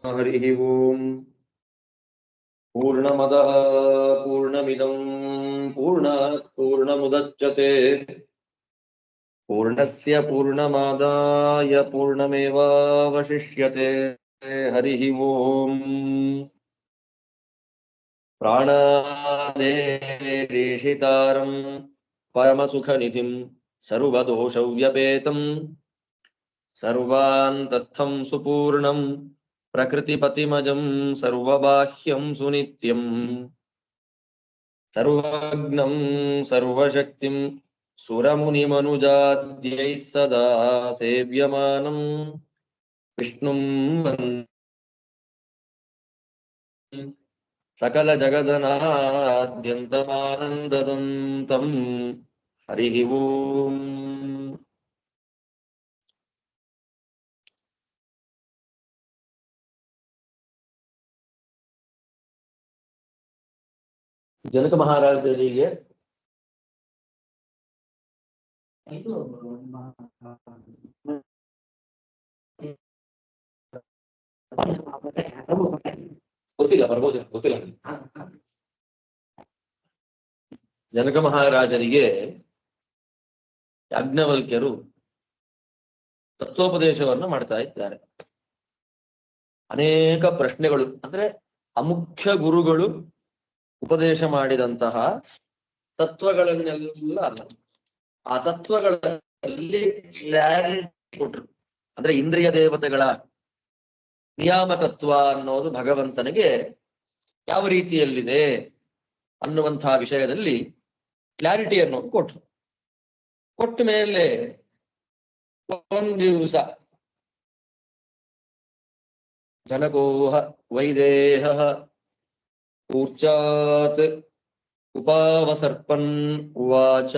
हरिः ओम् पूर्णमदः पूर्णमिदं पूर्णात् पूर्णमुदच्यते पूर्णस्य पूर्णमादाय पूर्णमेवावशिष्यते हरिः ओम् प्राणादेशेशितारं परमसुखनिधिं सर्वदोषव्यपेतं सर्वान्तस्थं सुपूर्णं प्रकृतिपतिमजं सर्वबाह्यं सुनित्यं सर्वज्ञं सर्वशक्तिं सुरमुनिमनुजाद्यैः सदा सेव्यमानं विष्णुं सकलजगदनाद्यन्तमानन्ददन्तं हरिः ओम् ಜನಕ ಮಹಾರಾಜರಿಗೆ ಗೊತ್ತಿಲ್ಲ ಬರ್ಬೋದು ಗೊತ್ತಿಲ್ಲ. ಜನಕ ಮಹಾರಾಜರಿಗೆ ಯಾಜ್ಞವಲ್ಕ್ಯರು ತತ್ವೋಪದೇಶವನ್ನು ಮಾಡ್ತಾ ಇದ್ದಾರೆ. ಅನೇಕ ಪ್ರಶ್ನೆಗಳು ಅಂದ್ರೆ ಅಮುಖ್ಯ ಗುರುಗಳು ಉಪದೇಶ ಮಾಡಿದಂತಹ ತತ್ವಗಳನ್ನೆಲ್ಲ ಅಲ್ಲ, ಆ ತತ್ವಗಳಲ್ಲಿ ಕ್ಲಾರಿಟಿ ಕೊಟ್ರು. ಅಂದ್ರೆ ಇಂದ್ರಿಯ ದೇವತೆಗಳ ನಿಯಾಮಕತ್ವ ಅನ್ನೋದು ಭಗವಂತನಿಗೆ ಯಾವ ರೀತಿಯಲ್ಲಿದೆ ಅನ್ನುವಂತಹ ವಿಷಯದಲ್ಲಿ ಕ್ಲಾರಿಟಿ ಅನ್ನೋದು ಕೊಟ್ರು. ಕೊಟ್ಟ ಮೇಲೆ ಒಂದು ದಿವಸ ಜನಕೋಹ ವೈದೇಹ ಊರ್ಚಾತ್ ಉಪಾವಸರ್ಪನ್ ಉವಾಚ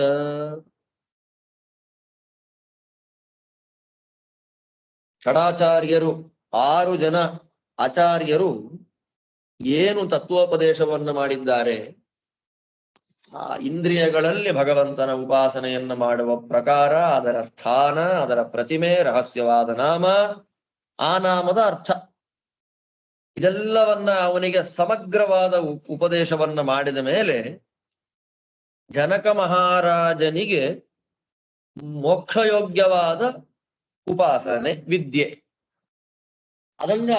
ಷಡಾಚಾರ್ಯರು 6 ಜನ ಆಚಾರ್ಯರು ಏನು ತತ್ವೋಪದೇಶವನ್ನು ಮಾಡಿದ್ದಾರೆ, ಆ ಇಂದ್ರಿಯಗಳಲ್ಲಿ ಭಗವಂತನ ಉಪಾಸನೆಯನ್ನು ಮಾಡುವ ಪ್ರಕಾರ, ಅದರ ಸ್ಥಾನ, ಅದರ ಪ್ರತಿಮೆ, ರಹಸ್ಯವಾದ ನಾಮ, ಆ ನಾಮದ ಅರ್ಥ, ಇದೆಲ್ಲವನ್ನ ಅವನಿಗೆ ಸಮಗ್ರವಾದ ಉಪದೇಶವನ್ನ ಮಾಡಿದ ಮೇಲೆ ಜನಕ ಮಹಾರಾಜನಿಗೆ ಮೋಕ್ಷಯೋಗ್ಯವಾದ ಉಪಾಸನೆ ವಿದ್ಯೆ, ಅದನ್ನ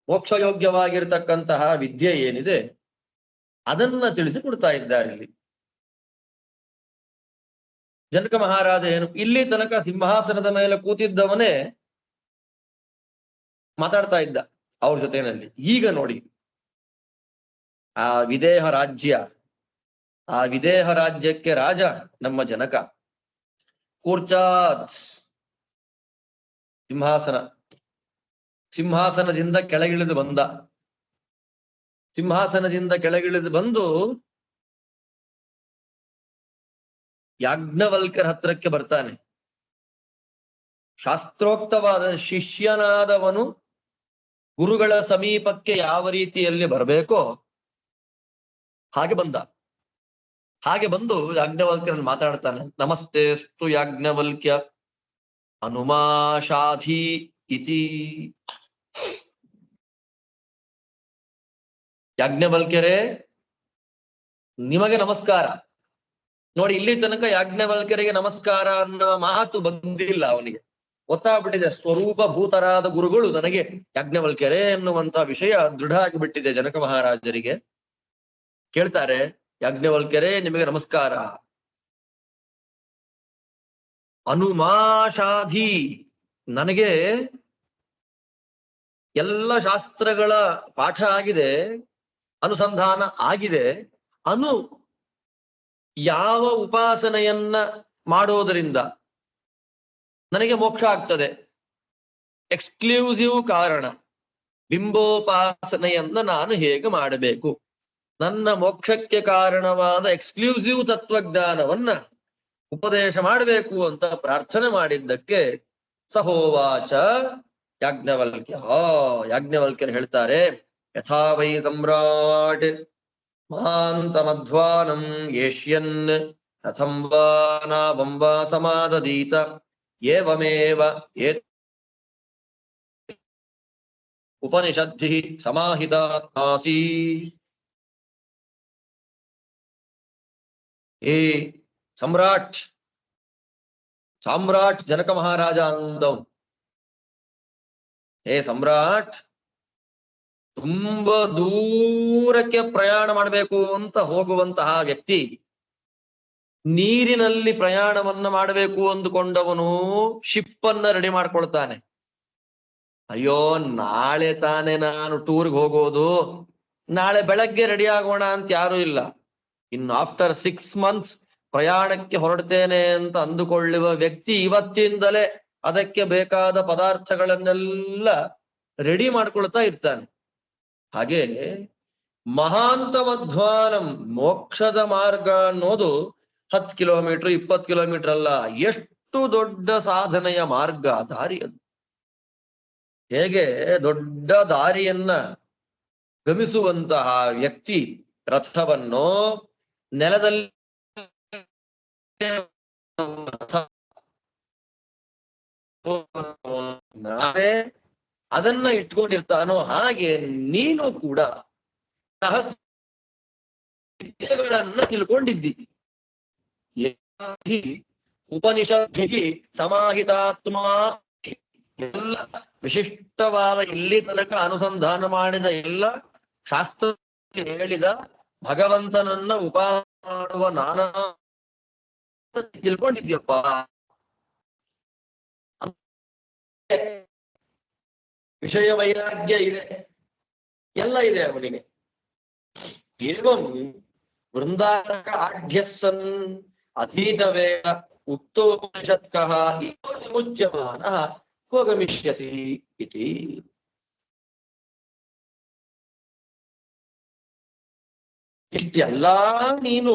ಮೋಕ್ಷಯೋಗ್ಯವಾಗಿರ್ತಕ್ಕಂತಹ ವಿದ್ಯೆ ಏನಿದೆ ಅದನ್ನ ತಿಳಿಸಿಕೊಡ್ತಾ ಇದ್ದಾರೆ ಇಲ್ಲಿ. ಜನಕ ಮಹಾರಾಜ ಏನು ಇಲ್ಲಿ ತನಕ ಸಿಂಹಾಸನದ ಮೇಲೆ ಕೂತಿದ್ದವನೇ ಮಾತಾಡ್ತಾ ಇದ್ದ ಅವ್ರ ಜೊತೆನಲ್ಲಿ. ಈಗ ನೋಡಿ ಆ ವಿದೇಹ ರಾಜ್ಯಕ್ಕೆ ರಾಜ ನಮ್ಮ ಜನಕ. ಕೂರ್ಚಾತ್ ಸಿಂಹಾಸನದಿಂದ ಕೆಳಗಿಳಿದು ಬಂದ. ಸಿಂಹಾಸನದಿಂದ ಕೆಳಗಿಳಿದು ಬಂದು ಯಾಜ್ಞವಲ್ಕ್ಯರ ಹತ್ರಕ್ಕೆ ಬರ್ತಾನೆ. ಶಾಸ್ತ್ರೋಕ್ತವಾದ ಶಿಷ್ಯನಾದವನು ಗುರುಗಳ ಸಮೀಪಕ್ಕೆ ಯಾವ ರೀತಿಯಲ್ಲಿ ಬರಬೇಕೋ ಹಾಗೆ ಬಂದ. ಹಾಗೆ ಬಂದು ಯಾಜ್ಞವಲ್ಕ್ಯರನ್ನು ಮಾತಾಡ್ತಾನೆ. ನಮಸ್ತೆಸ್ತು ಯಾಜ್ಞವಲ್ಕ್ಯ ಹನುಮಾಶಾಧಿ ಇತಿ. ಯಾಜ್ಞವಲ್ಕ್ಯರೇ ನಿಮಗೆ ನಮಸ್ಕಾರ. ನೋಡಿ, ಇಲ್ಲಿ ತನಕ ಯಾಜ್ಞವಲ್ಕ್ಯರಿಗೆ ನಮಸ್ಕಾರ ಅನ್ನುವ ಮಾತು ಬಂದಿಲ್ಲ. ಅವನಿಗೆ ಗೊತ್ತಾಗ್ಬಿಟ್ಟಿದೆ ಸ್ವರೂಪಭೂತರಾದ ಗುರುಗಳು ನನಗೆ ಯಾಜ್ಞವಲ್ಕ್ಯರೇ ಎನ್ನುವಂತ ವಿಷಯ ದೃಢ ಆಗಿಬಿಟ್ಟಿದೆ ಜನಕ ಮಹಾರಾಜರಿಗೆ. ಕೇಳ್ತಾರೆ, ಯಾಜ್ಞವಲ್ಕ್ಯರೇ ನಿಮಗೆ ನಮಸ್ಕಾರ. ಹನುಮಾಶಾಧಿ, ನನಗೆ ಎಲ್ಲ ಶಾಸ್ತ್ರಗಳ ಪಾಠ ಆಗಿದೆ, ಅನುಸಂಧಾನ ಆಗಿದೆ. ಯಾವ ಉಪಾಸನೆಯನ್ನ ಮಾಡೋದರಿಂದ ನನಗೆ ಮೋಕ್ಷ ಆಗ್ತದೆ, ಎಕ್ಸ್ಕ್ಲೂಸಿವ್ ಕಾರಣ, ಬಿಂಬೋಪಾಸನೆಯನ್ನ ನಾನು ಹೇಗೆ ಮಾಡಬೇಕು, ನನ್ನ ಮೋಕ್ಷಕ್ಕೆ ಕಾರಣವಾದ ಎಕ್ಸ್ಕ್ಲೂಸಿವ್ ತತ್ವಜ್ಞಾನವನ್ನ ಉಪದೇಶ ಮಾಡಬೇಕು ಅಂತ ಪ್ರಾರ್ಥನೆ ಮಾಡಿದ್ದಕ್ಕೆ ಸಹೋವಾಚ ಯಾಜ್ಞವಲ್ಕ್ಯ. ಯಾಜ್ಞವಲ್ಕ್ಯರು ಹೇಳ್ತಾರೆ, ಯಥಾ ವೈ ಸಮ್ರಾಟ್ ಮಹಾಂತಮಧ್ವಾನಂ ಯೇಷ್ಯನ್ ಕಥಂ ವಾ ನಾವಂ ವಾ ಸಮಾದದೀತ ಏವಮೇವ ಉಪನಿಷದ್ಭಿಃ ಸಮಾಹಿತಾತ್ಮಾಸಿ. ಏ ಸಮ್ರಾಟ್ ಜನಕ ಮಹಾರಾಜ ಅಂದವನು. ಏ ಸಮ್ರಾಟ್, ತುಂಬಾ ದೂರಕ್ಕೆ ಪ್ರಯಾಣ ಮಾಡಬೇಕು ಅಂತ ಹೋಗುವಂತಹ ವ್ಯಕ್ತಿ ನೀರಿನಲ್ಲಿ ಪ್ರಯಾಣವನ್ನ ಮಾಡಬೇಕು ಅಂದುಕೊಂಡವನು ಶಿಪ್ ಅನ್ನ ರೆಡಿ ಮಾಡ್ಕೊಳ್ತಾನೆ. ಅಯ್ಯೋ, ನಾಳೆ ತಾನೆ ನಾನು ಟೂರ್ಗೆ ಹೋಗೋದು, ನಾಳೆ ಬೆಳಗ್ಗೆ ರೆಡಿ ಆಗೋಣ ಅಂತ ಯಾರು ಇಲ್ಲ. ಇನ್ನು ಆಫ್ಟರ್ 6 months ಪ್ರಯಾಣಕ್ಕೆ ಹೊರಡ್ತೇನೆ ಅಂತ ಅಂದುಕೊಳ್ಳುವ ವ್ಯಕ್ತಿ ಇವತ್ತಿಂದಲೇ ಅದಕ್ಕೆ ಬೇಕಾದ ಪದಾರ್ಥಗಳನ್ನೆಲ್ಲ ರೆಡಿ ಮಾಡ್ಕೊಳ್ತಾ ಇರ್ತಾನೆ. ಹಾಗೆ ಮಹಾಂತ ಮಧ್ವಾನಂ, ಮೋಕ್ಷದ ಮಾರ್ಗ ಅನ್ನೋದು 10 ಕಿಲೋಮೀಟರ್ 20 ಕಿಲೋಮೀಟರ್ ಅಲ್ಲ, ಎಷ್ಟು ದೊಡ್ಡ ಸಾಧನೆಯ ಮಾರ್ಗ, ದಾರಿ ಅದು. ಹೇಗೆ ದೊಡ್ಡ ದಾರಿಯನ್ನ ಗಮಿಸುವಂತಹ ವ್ಯಕ್ತಿ ರಥವನ್ನು ನೆಲದಲ್ಲಿ ನಾವೇ ಅದನ್ನ ಇಟ್ಕೊಂಡಿರ್ತಾನೋ ಹಾಗೆ ನೀನು ಕೂಡ ವಿದ್ಯೆಗಳನ್ನ ತಿಳ್ಕೊಂಡಿದ್ದಿ. ಉಪನಿಷದ್ಭಿಃ ಸಮಾಹಿತಾತ್ಮ, ಎಲ್ಲ ವಿಶಿಷ್ಟವಾದ ಇಲ್ಲಿ ತನಕ ಅನುಸಂಧಾನ ಮಾಡಿದ ಎಲ್ಲ ಶಾಸ್ತ್ರ ಹೇಳಿದ ಭಗವಂತನನ್ನ ಉಪಾಸನೆ ಮಾಡುವ ನಾನಾ ತಿಳ್ಕೊಂಡಿದ್ಯಪ್ಪ. ವಿಷಯ ವೈರಾಗ್ಯ ಇದೆ, ಎಲ್ಲ ಇದೆ ಅವನಿಗೆ. ಏವಂ ವೃಂದಾರಕ ಆಢ್ಯಸ್ಸನ್ ಅಧೀತವೇದ ಉಕ್ತೋಪನಿಷತ್ಕಃ ಇತೋ ವಿಮುಚ್ಯಮಾನಃ ಕೋ ಗಮಿಷ್ಯಸಿ ಇತಿ. ಇಷ್ಟೆಲ್ಲ ನೀನು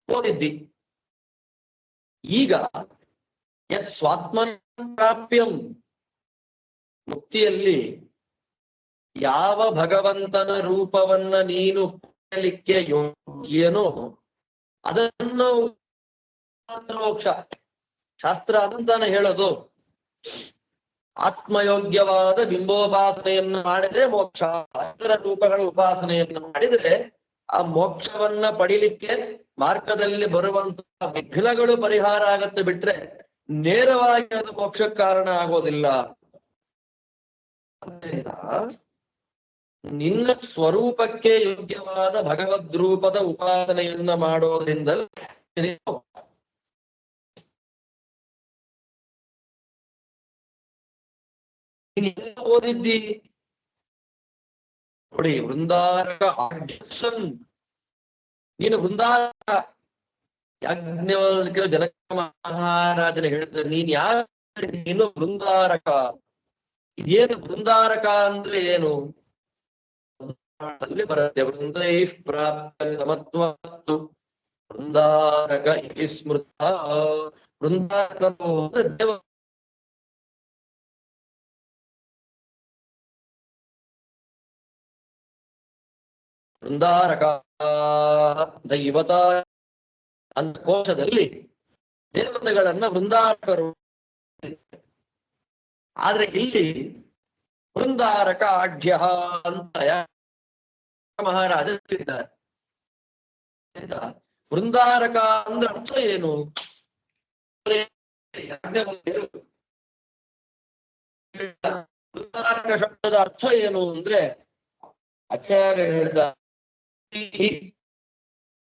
ಓದಿದ್ದಿ. ಈಗ ಯತ್ ಸ್ವಾತ್ಮನ್ ಪ್ರಾಪ್ಯಂ, ಮುಕ್ತಿಯಲ್ಲಿ ಯಾವ ಭಗವಂತನ ರೂಪವನ್ನ ನೀನು ಪಡೆಯಲಿಕ್ಕೆ ಯೋಗ್ಯನೋ ಅದನ್ನು ಮೋಕ್ಷ. ಶಾಸ್ತ್ರ ಅದಂತಾನೆ ಹೇಳೋದು. ಆತ್ಮಯೋಗ್ಯವಾದ ಬಿಂಬೋಪಾಸನೆಯನ್ನು ಮಾಡಿದ್ರೆ ಮೋಕ್ಷ, ಇತರ ರೂಪಗಳ ಉಪಾಸನೆಯನ್ನು ಮಾಡಿದ್ರೆ ಆ ಮೋಕ್ಷವನ್ನ ಪಡಿಲಿಕ್ಕೆ ಮಾರ್ಗದಲ್ಲಿ ಬರುವಂತಹ ವಿಘ್ನಗಳು ಪರಿಹಾರ ಆಗತ್ತೆ, ಬಿಟ್ರೆ ನೇರವಾಗಿ ಅದು ಮೋಕ್ಷಕ್ಕೆ ಕಾರಣ ಆಗೋದಿಲ್ಲ. ನಿನ್ನ ಸ್ವರೂಪಕ್ಕೆ ಯೋಗ್ಯವಾದ ಭಗವದ್ರೂಪದ ಉಪಾಸನೆಯನ್ನ ಮಾಡೋದ್ರಿಂದಲೇ ಓದಿದ್ದಿ ನೋಡಿ. ವೃಂದಾರಕ ಆಢ್ಯಸ್ಸನ್, ನೀನು ವೃಂದಾರಕ. ಯಾಜ್ಞವಲ್ಕ್ಯರು ಜನಕ ಮಹಾರಾಜನ ಹೇಳ್ತಾರೆ, ನೀನ್ ಯಾರು? ನೀನು ವೃಂದಾರಕ. ಇದೇನು ವೃಂದಾರಕ ಅಂದ್ರೆ ಏನು? ಬರುತ್ತೆ ವೃಂದೈಃ ಪ್ರಾಪ್ತ ಸಮತ್ವತ್ತು ವೃಂದಾರಕ ಇತಿ ಸ್ಮೃತ. ವೃಂದಾರಕರು ಅಂದ್ರೆ ದೇವ. ವೃಂದಾರಕ ದೈವತ ಅಂತ ಕೋಶದಲ್ಲಿ ದೇವತೆಗಳನ್ನ ವೃಂದಾರಕರು. ಆದ್ರೆ ಇಲ್ಲಿ ವೃಂದಾರಕ ಆಢ್ಯ ಅಂತ ಮಹಾರಾಜ ಹೇಳಿದ್ದಾರೆ. ವೃಂದಾರಕ ಅಂದ್ರೆ ಅರ್ಥ ಏನು? ವೃಂದಾರಕ ಶಬ್ದದ ಅರ್ಥ ಏನು ಅಂದ್ರೆ ಆಚಾರ್ಯ ಹೇಳಿದ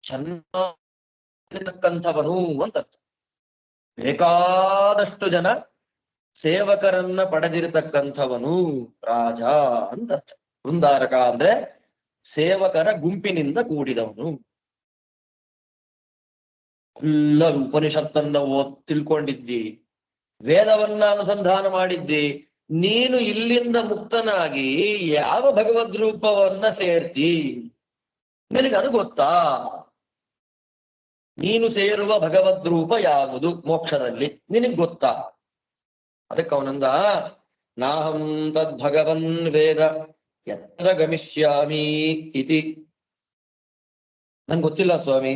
ಚೆನ್ನಾಗಿರ್ತಕ್ಕಂಥವನು ಅಂತ ಅರ್ಥ. ಬೇಕಾದಷ್ಟು ಜನ ಸೇವಕರನ್ನ ಪಡೆದಿರತಕ್ಕಂಥವನು ರಾಜ ಅಂತ ಅರ್ಥ. ವೃಂದಾರಕ ಅಂದ್ರೆ ಸೇವಕರ ಗುಂಪಿನಿಂದ ಕೂಡಿದವನು. ಎಲ್ಲ ಉಪನಿಷತ್ತನ್ನ ತಿಳ್ಕೊಂಡಿದ್ದಿ, ವೇದವನ್ನ ಅನುಸಂಧಾನ ಮಾಡಿದ್ದಿ. ನೀನು ಇಲ್ಲಿಂದ ಮುಕ್ತನಾಗಿ ಯಾವ ಭಗವದ್ ರೂಪವನ್ನ ಸೇರ್ತಿ, ನಿನಗದು ಗೊತ್ತಾ? ನೀನು ಸೇರುವ ಭಗವದ್ ರೂಪ ಯಾವುದು ಮೋಕ್ಷದಲ್ಲಿ ನಿನಗ್ ಗೊತ್ತಾ? ಅದಕ್ಕೆ ಅವನಂದ, ನಾಹಂ ತದ್ ಭಗವನ್ ವೇದ ಯತ್ರ ಗಮಿಷ್ಯಾಮಿ ಇತಿ. ನಂಗೆ ಗೊತ್ತಿಲ್ಲ ಸ್ವಾಮಿ,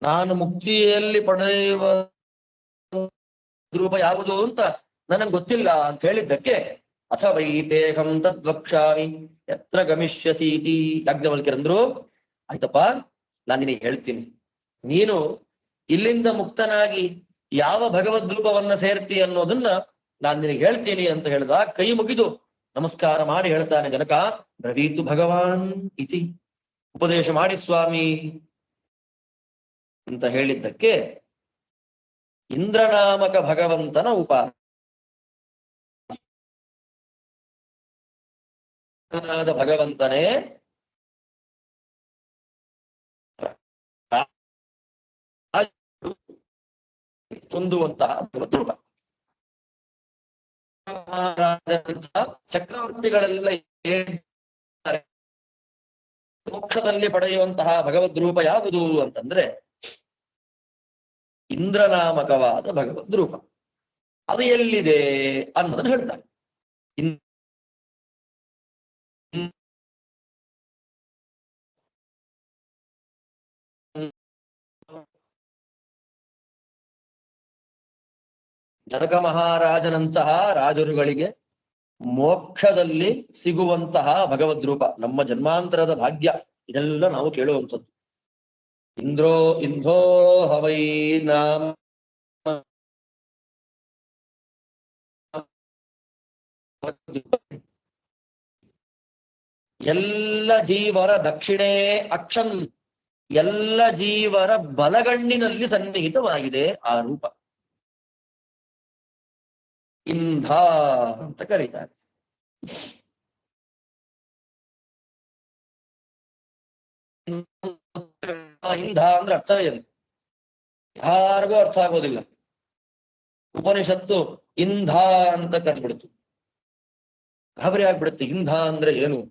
ನಾನು ಮುಕ್ತಿಯಲ್ಲಿ ಪಡೆಯುವ ರೂಪ ಯಾವುದು ಅಂತ ನನಗೆ ಗೊತ್ತಿಲ್ಲ ಅಂತ ಹೇಳಿದ್ದಕ್ಕೆ ಅಥವೈತೇಹಂ ತದ್ವಕ್ಷಾಮಿ ಯತ್ರ ಗಮಿಷ್ಯಸೀತಿ ಯಾಜ್ಞವಲ್ಕ್ಯರಂದ್ರು ಆಯ್ತಪ್ಪ ನಾನು ನಿನಗೆ ಹೇಳ್ತೀನಿ ನೀನು ಇಲ್ಲಿಂದ ಮುಕ್ತನಾಗಿ ಯಾವ ಭಗವದ್ ರೂಪವನ್ನ ಸೇರ್ತಿ ಅನ್ನೋದನ್ನ ನಾನು ನಿನಗೆ ಹೇಳ್ತೀನಿ ಅಂತ ಹೇಳ್ದ ಕೈ ಮುಗಿದು ನಮಸ್ಕಾರ ಮಾಡಿ ಹೇಳ್ತಾನೆ ಜನಕ ಬ್ರವೀತು ಭಗವಾನ್ ಇತಿ ಉಪದೇಶ ಮಾಡಿ ಸ್ವಾಮಿ ಅಂತ ಹೇಳಿದ್ದಕ್ಕೆ ಇಂದ್ರನಾಮಕ ಭಗವಂತನ ಉಪಾಸನಾದ ಭಗವಂತನೇ ಹೊಂದುವಂತಹ ರೂಪ ಚಕ್ರವರ್ತಿಗಳೆಲ್ಲ ಮೋಕ್ಷದಲ್ಲಿ ಪಡೆಯುವಂತಹ ಭಗವದ್ ರೂಪ ಯಾವುದು ಅಂತಂದ್ರೆ ಇಂದ್ರನಾಮಕವಾದ ಭಗವದ್ ರೂಪ ಅದು ಎಲ್ಲಿದೆ ಅನ್ನೋದನ್ನು ಹೇಳ್ತಾರೆ ಜನಕ ಮಹಾರಾಜನಂತಹ ರಾಜರುಗಳಿಗೆ ಮೋಕ್ಷದಲ್ಲಿ ಸಿಗುವಂತಹ ಭಗವದ್ ರೂಪ ನಮ್ಮ ಜನ್ಮಾಂತರದ ಭಾಗ್ಯ ಇದೆಲ್ಲ ನಾವು ಕೇಳುವಂಥದ್ದು ಇಂಧೋ ಹವೈ ನಾಮ ಎಲ್ಲ ಜೀವರ ದಕ್ಷಿಣೆ ಅಕ್ಷಂ ಎಲ್ಲ ಜೀವರ ಬಲಗಣ್ಣಿನಲ್ಲಿ ಸನ್ನಿಹಿತವಾಗಿದೆ ಆ ರೂಪ ಇಂಧ ಅಂತ ಕರೀತಾರೆ ಇಂಧ ಅಂದ್ರೆ ಅರ್ಥ ಏನು ಯಾರಿಗೂ ಅರ್ಥ ಆಗೋದಿಲ್ಲ ಉಪನಿಷತ್ತು ಇಂಧ ಅಂತ ಕರೆದ್ಬಿಡ್ತು ಗಾಬರಿ ಆಗ್ಬಿಡುತ್ತೆ ಇಂಧ ಅಂದ್ರೆ ಏನು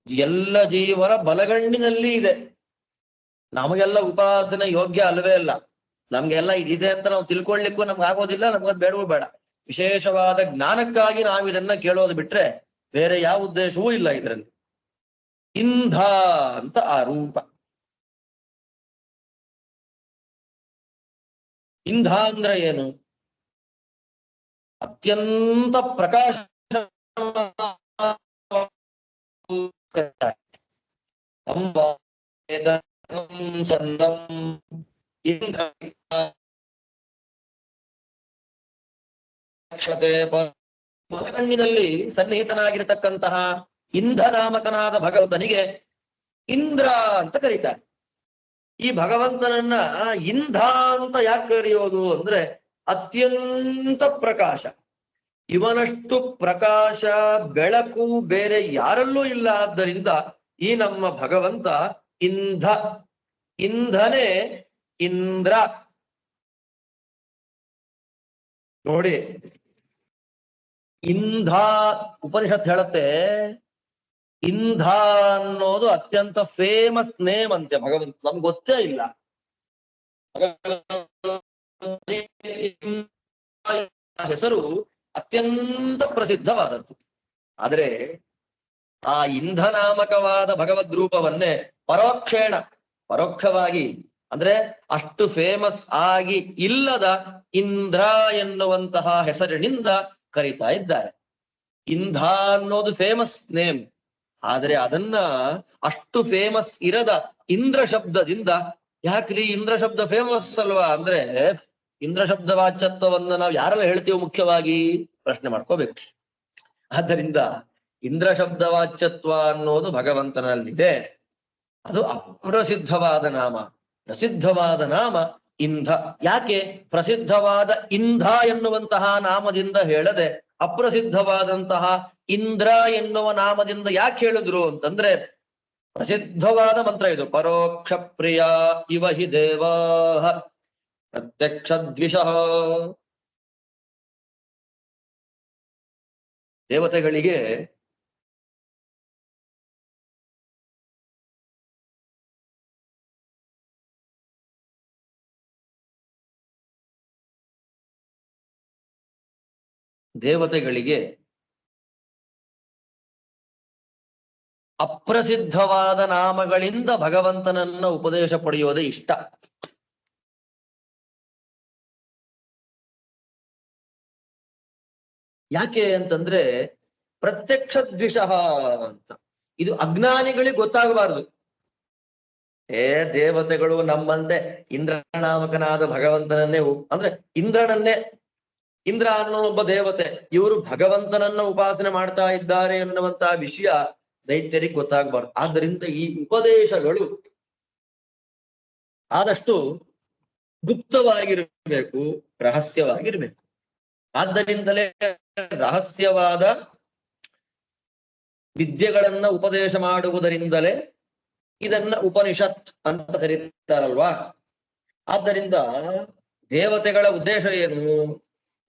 ಎಲ್ಲ ಜೀವರ ಬಲಗಣ್ಣಿನಲ್ಲಿ ಇದೆ ನಮಗೆಲ್ಲ ಉಪಾಸನೆ ಯೋಗ್ಯ ಅಲ್ವೇ ಅಲ್ಲ ನಮ್ಗೆಲ್ಲ ಇದಿದೆ ಅಂತ ನಾವು ತಿಳ್ಕೊಳ್ಳಿಕ್ಕೂ ನಮ್ಗೆ ಆಗೋದಿಲ್ಲ ನಮ್ಗದ್ ಬೇಡವೂ ಬೇಡ ವಿಶೇಷವಾದ ಜ್ಞಾನಕ್ಕಾಗಿ ನಾವು ಇದನ್ನ ಕೇಳೋದು ಬಿಟ್ರೆ ಬೇರೆ ಯಾವ ಉದ್ದೇಶವೂ ಇಲ್ಲ ಇದರಲ್ಲಿ ಇಂಧ ಅಂತ ಆ ರೂಪ ಇಂಧ ಅಂದ್ರೆ ಏನು ಅತ್ಯಂತ ಪ್ರಕಾಶ ಮನಗಣ್ಣಿನಲ್ಲಿ ಸನ್ನಿಹಿತನಾಗಿರತಕ್ಕಂತಹ ಇಂಧನಾಮಕನಾದ ಭಗವಂತನಿಗೆ ಇಂದ್ರ ಅಂತ ಕರೀತಾರೆ ಈ ಭಗವಂತನನ್ನ ಇಂಧ ಅಂತ ಯಾಕೆ ಕರೆಯೋದು ಅಂದ್ರೆ ಅತ್ಯಂತ ಪ್ರಕಾಶ ಇವನಷ್ಟು ಪ್ರಕಾಶ ಬೆಳಕು ಬೇರೆ ಯಾರಲ್ಲೂ ಇಲ್ಲ ಆದ್ದರಿಂದ ಈ ನಮ್ಮ ಭಗವಂತ ಇಂಧನೇ ಇಂದ್ರ ನೋಡಿ ಇಂಧ ಉಪನಿಷತ್ ಹೇಳತ್ತೆ ಇಂಧ ಅನ್ನೋದು ಅತ್ಯಂತ ಫೇಮಸ್ ನೇಮ್ ಅಂತೆ ಭಗವಂತ ನಮ್ಗೆ ಗೊತ್ತೇ ಇಲ್ಲ ಹೆಸರು ಅತ್ಯಂತ ಪ್ರಸಿದ್ಧವಾದದ್ದು ಆದರೆ ಆ ಇಂಧನಾಮಕವಾದ ಭಗವದ್ ರೂಪವನ್ನೇ ಪರೋಕ್ಷವಾಗಿ ಅಂದ್ರೆ ಅಷ್ಟು ಫೇಮಸ್ ಆಗಿ ಇಲ್ಲದ ಇಂದ್ರ ಎನ್ನುವಂತಹ ಹೆಸರಿನಿಂದ ಕರೀತಾ ಇದ್ದಾರೆ ಇಂಧ ಅನ್ನೋದು ಫೇಮಸ್ ನೇಮ್ ಆದ್ರೆ ಅದನ್ನ ಅಷ್ಟು ಫೇಮಸ್ ಇರದ ಇಂದ್ರ ಶಬ್ದದಿಂದ ಯಾಕ್ರಿ ಇಂದ್ರ ಶಬ್ದ ಫೇಮಸ್ ಅಲ್ವಾ ಅಂದ್ರೆ ಇಂದ್ರ ಶಬ್ದ ವಾಚ್ಯತ್ವವನ್ನ ನಾವು ಯಾರೆಲ್ಲ ಹೇಳ್ತೀವೋ ಮುಖ್ಯವಾಗಿ ಪ್ರಶ್ನೆ ಮಾಡ್ಕೋಬೇಕು ಆದ್ದರಿಂದ ಇಂದ್ರ ಶಬ್ದ ವಾಚ್ಯತ್ವ ಅನ್ನೋದು ಭಗವಂತನಲ್ಲಿದೆ ಅದು ಅಪ್ರಸಿದ್ಧವಾದ ನಾಮ ಪ್ರಸಿದ್ಧವಾದ ನಾಮ ಇಂಧ ಯಾಕೆ ಪ್ರಸಿದ್ಧವಾದ ಇಂಧ ಎನ್ನುವಂತಹ ನಾಮದಿಂದ ಹೇಳದೆ ಅಪ್ರಸಿದ್ಧವಾದಂತಹ ಇಂದ್ರ ಎನ್ನುವ ನಾಮದಿಂದ ಯಾಕೆ ಹೇಳಿದ್ರು ಅಂತಂದ್ರೆ ಪ್ರಸಿದ್ಧವಾದ ಮಂತ್ರ ಇದು ಪರೋಕ್ಷ ಪ್ರಿಯ ಇವ ಹಿ ದೇವಾ ಪ್ರತ್ಯಕ್ಷ ದ್ವಿಷಃ ದೇವತೆಗಳಿಗೆ ಅಪ್ರಸಿದ್ಧವಾದ ನಾಮಗಳಿಂದ ಭಗವಂತನನ್ನ ಉಪದೇಶ ಪಡೆಯೋದೇ ಇಷ್ಟ. ಯಾಕೆ ಅಂತಂದ್ರೆ ಪ್ರತ್ಯಕ್ಷ ದ್ವಿಷಃ ಅಂತ. ಇದು ಅಜ್ಞಾನಿಗಳಿಗೆ ಗೊತ್ತಾಗಬಾರದು. ದೇವತೆಗಳು ನಮ್ಮಂತೆ ಇಂದ್ರನಾಮಕನಾದ ಭಗವಂತನನ್ನೇ ಅಂದ್ರೆ ಇಂದ್ರ ಅನ್ನೋ ಒಬ್ಬ ದೇವತೆ, ಇವರು ಭಗವಂತನನ್ನ ಉಪಾಸನೆ ಮಾಡ್ತಾ ಇದ್ದಾರೆ ಅನ್ನುವಂತಹ ವಿಷಯ ದೈತ್ಯರಿಗೆ ಗೊತ್ತಾಗಬಾರ್ದು. ಆದ್ದರಿಂದ ಈ ಉಪದೇಶಗಳು ಆದಷ್ಟು ಗುಪ್ತವಾಗಿರಬೇಕು, ರಹಸ್ಯವಾಗಿರ್ಬೇಕು. ಆದ್ದರಿಂದಲೇ ರಹಸ್ಯವಾದ ವಿದ್ಯೆಗಳನ್ನ ಉಪದೇಶ ಮಾಡುವುದರಿಂದಲೇ ಇದನ್ನ ಉಪನಿಷತ್ ಅಂತ ಕರೀತಾರಲ್ವಾ. ಆದ್ದರಿಂದ ದೇವತೆಗಳ ಉದ್ದೇಶ ಏನು?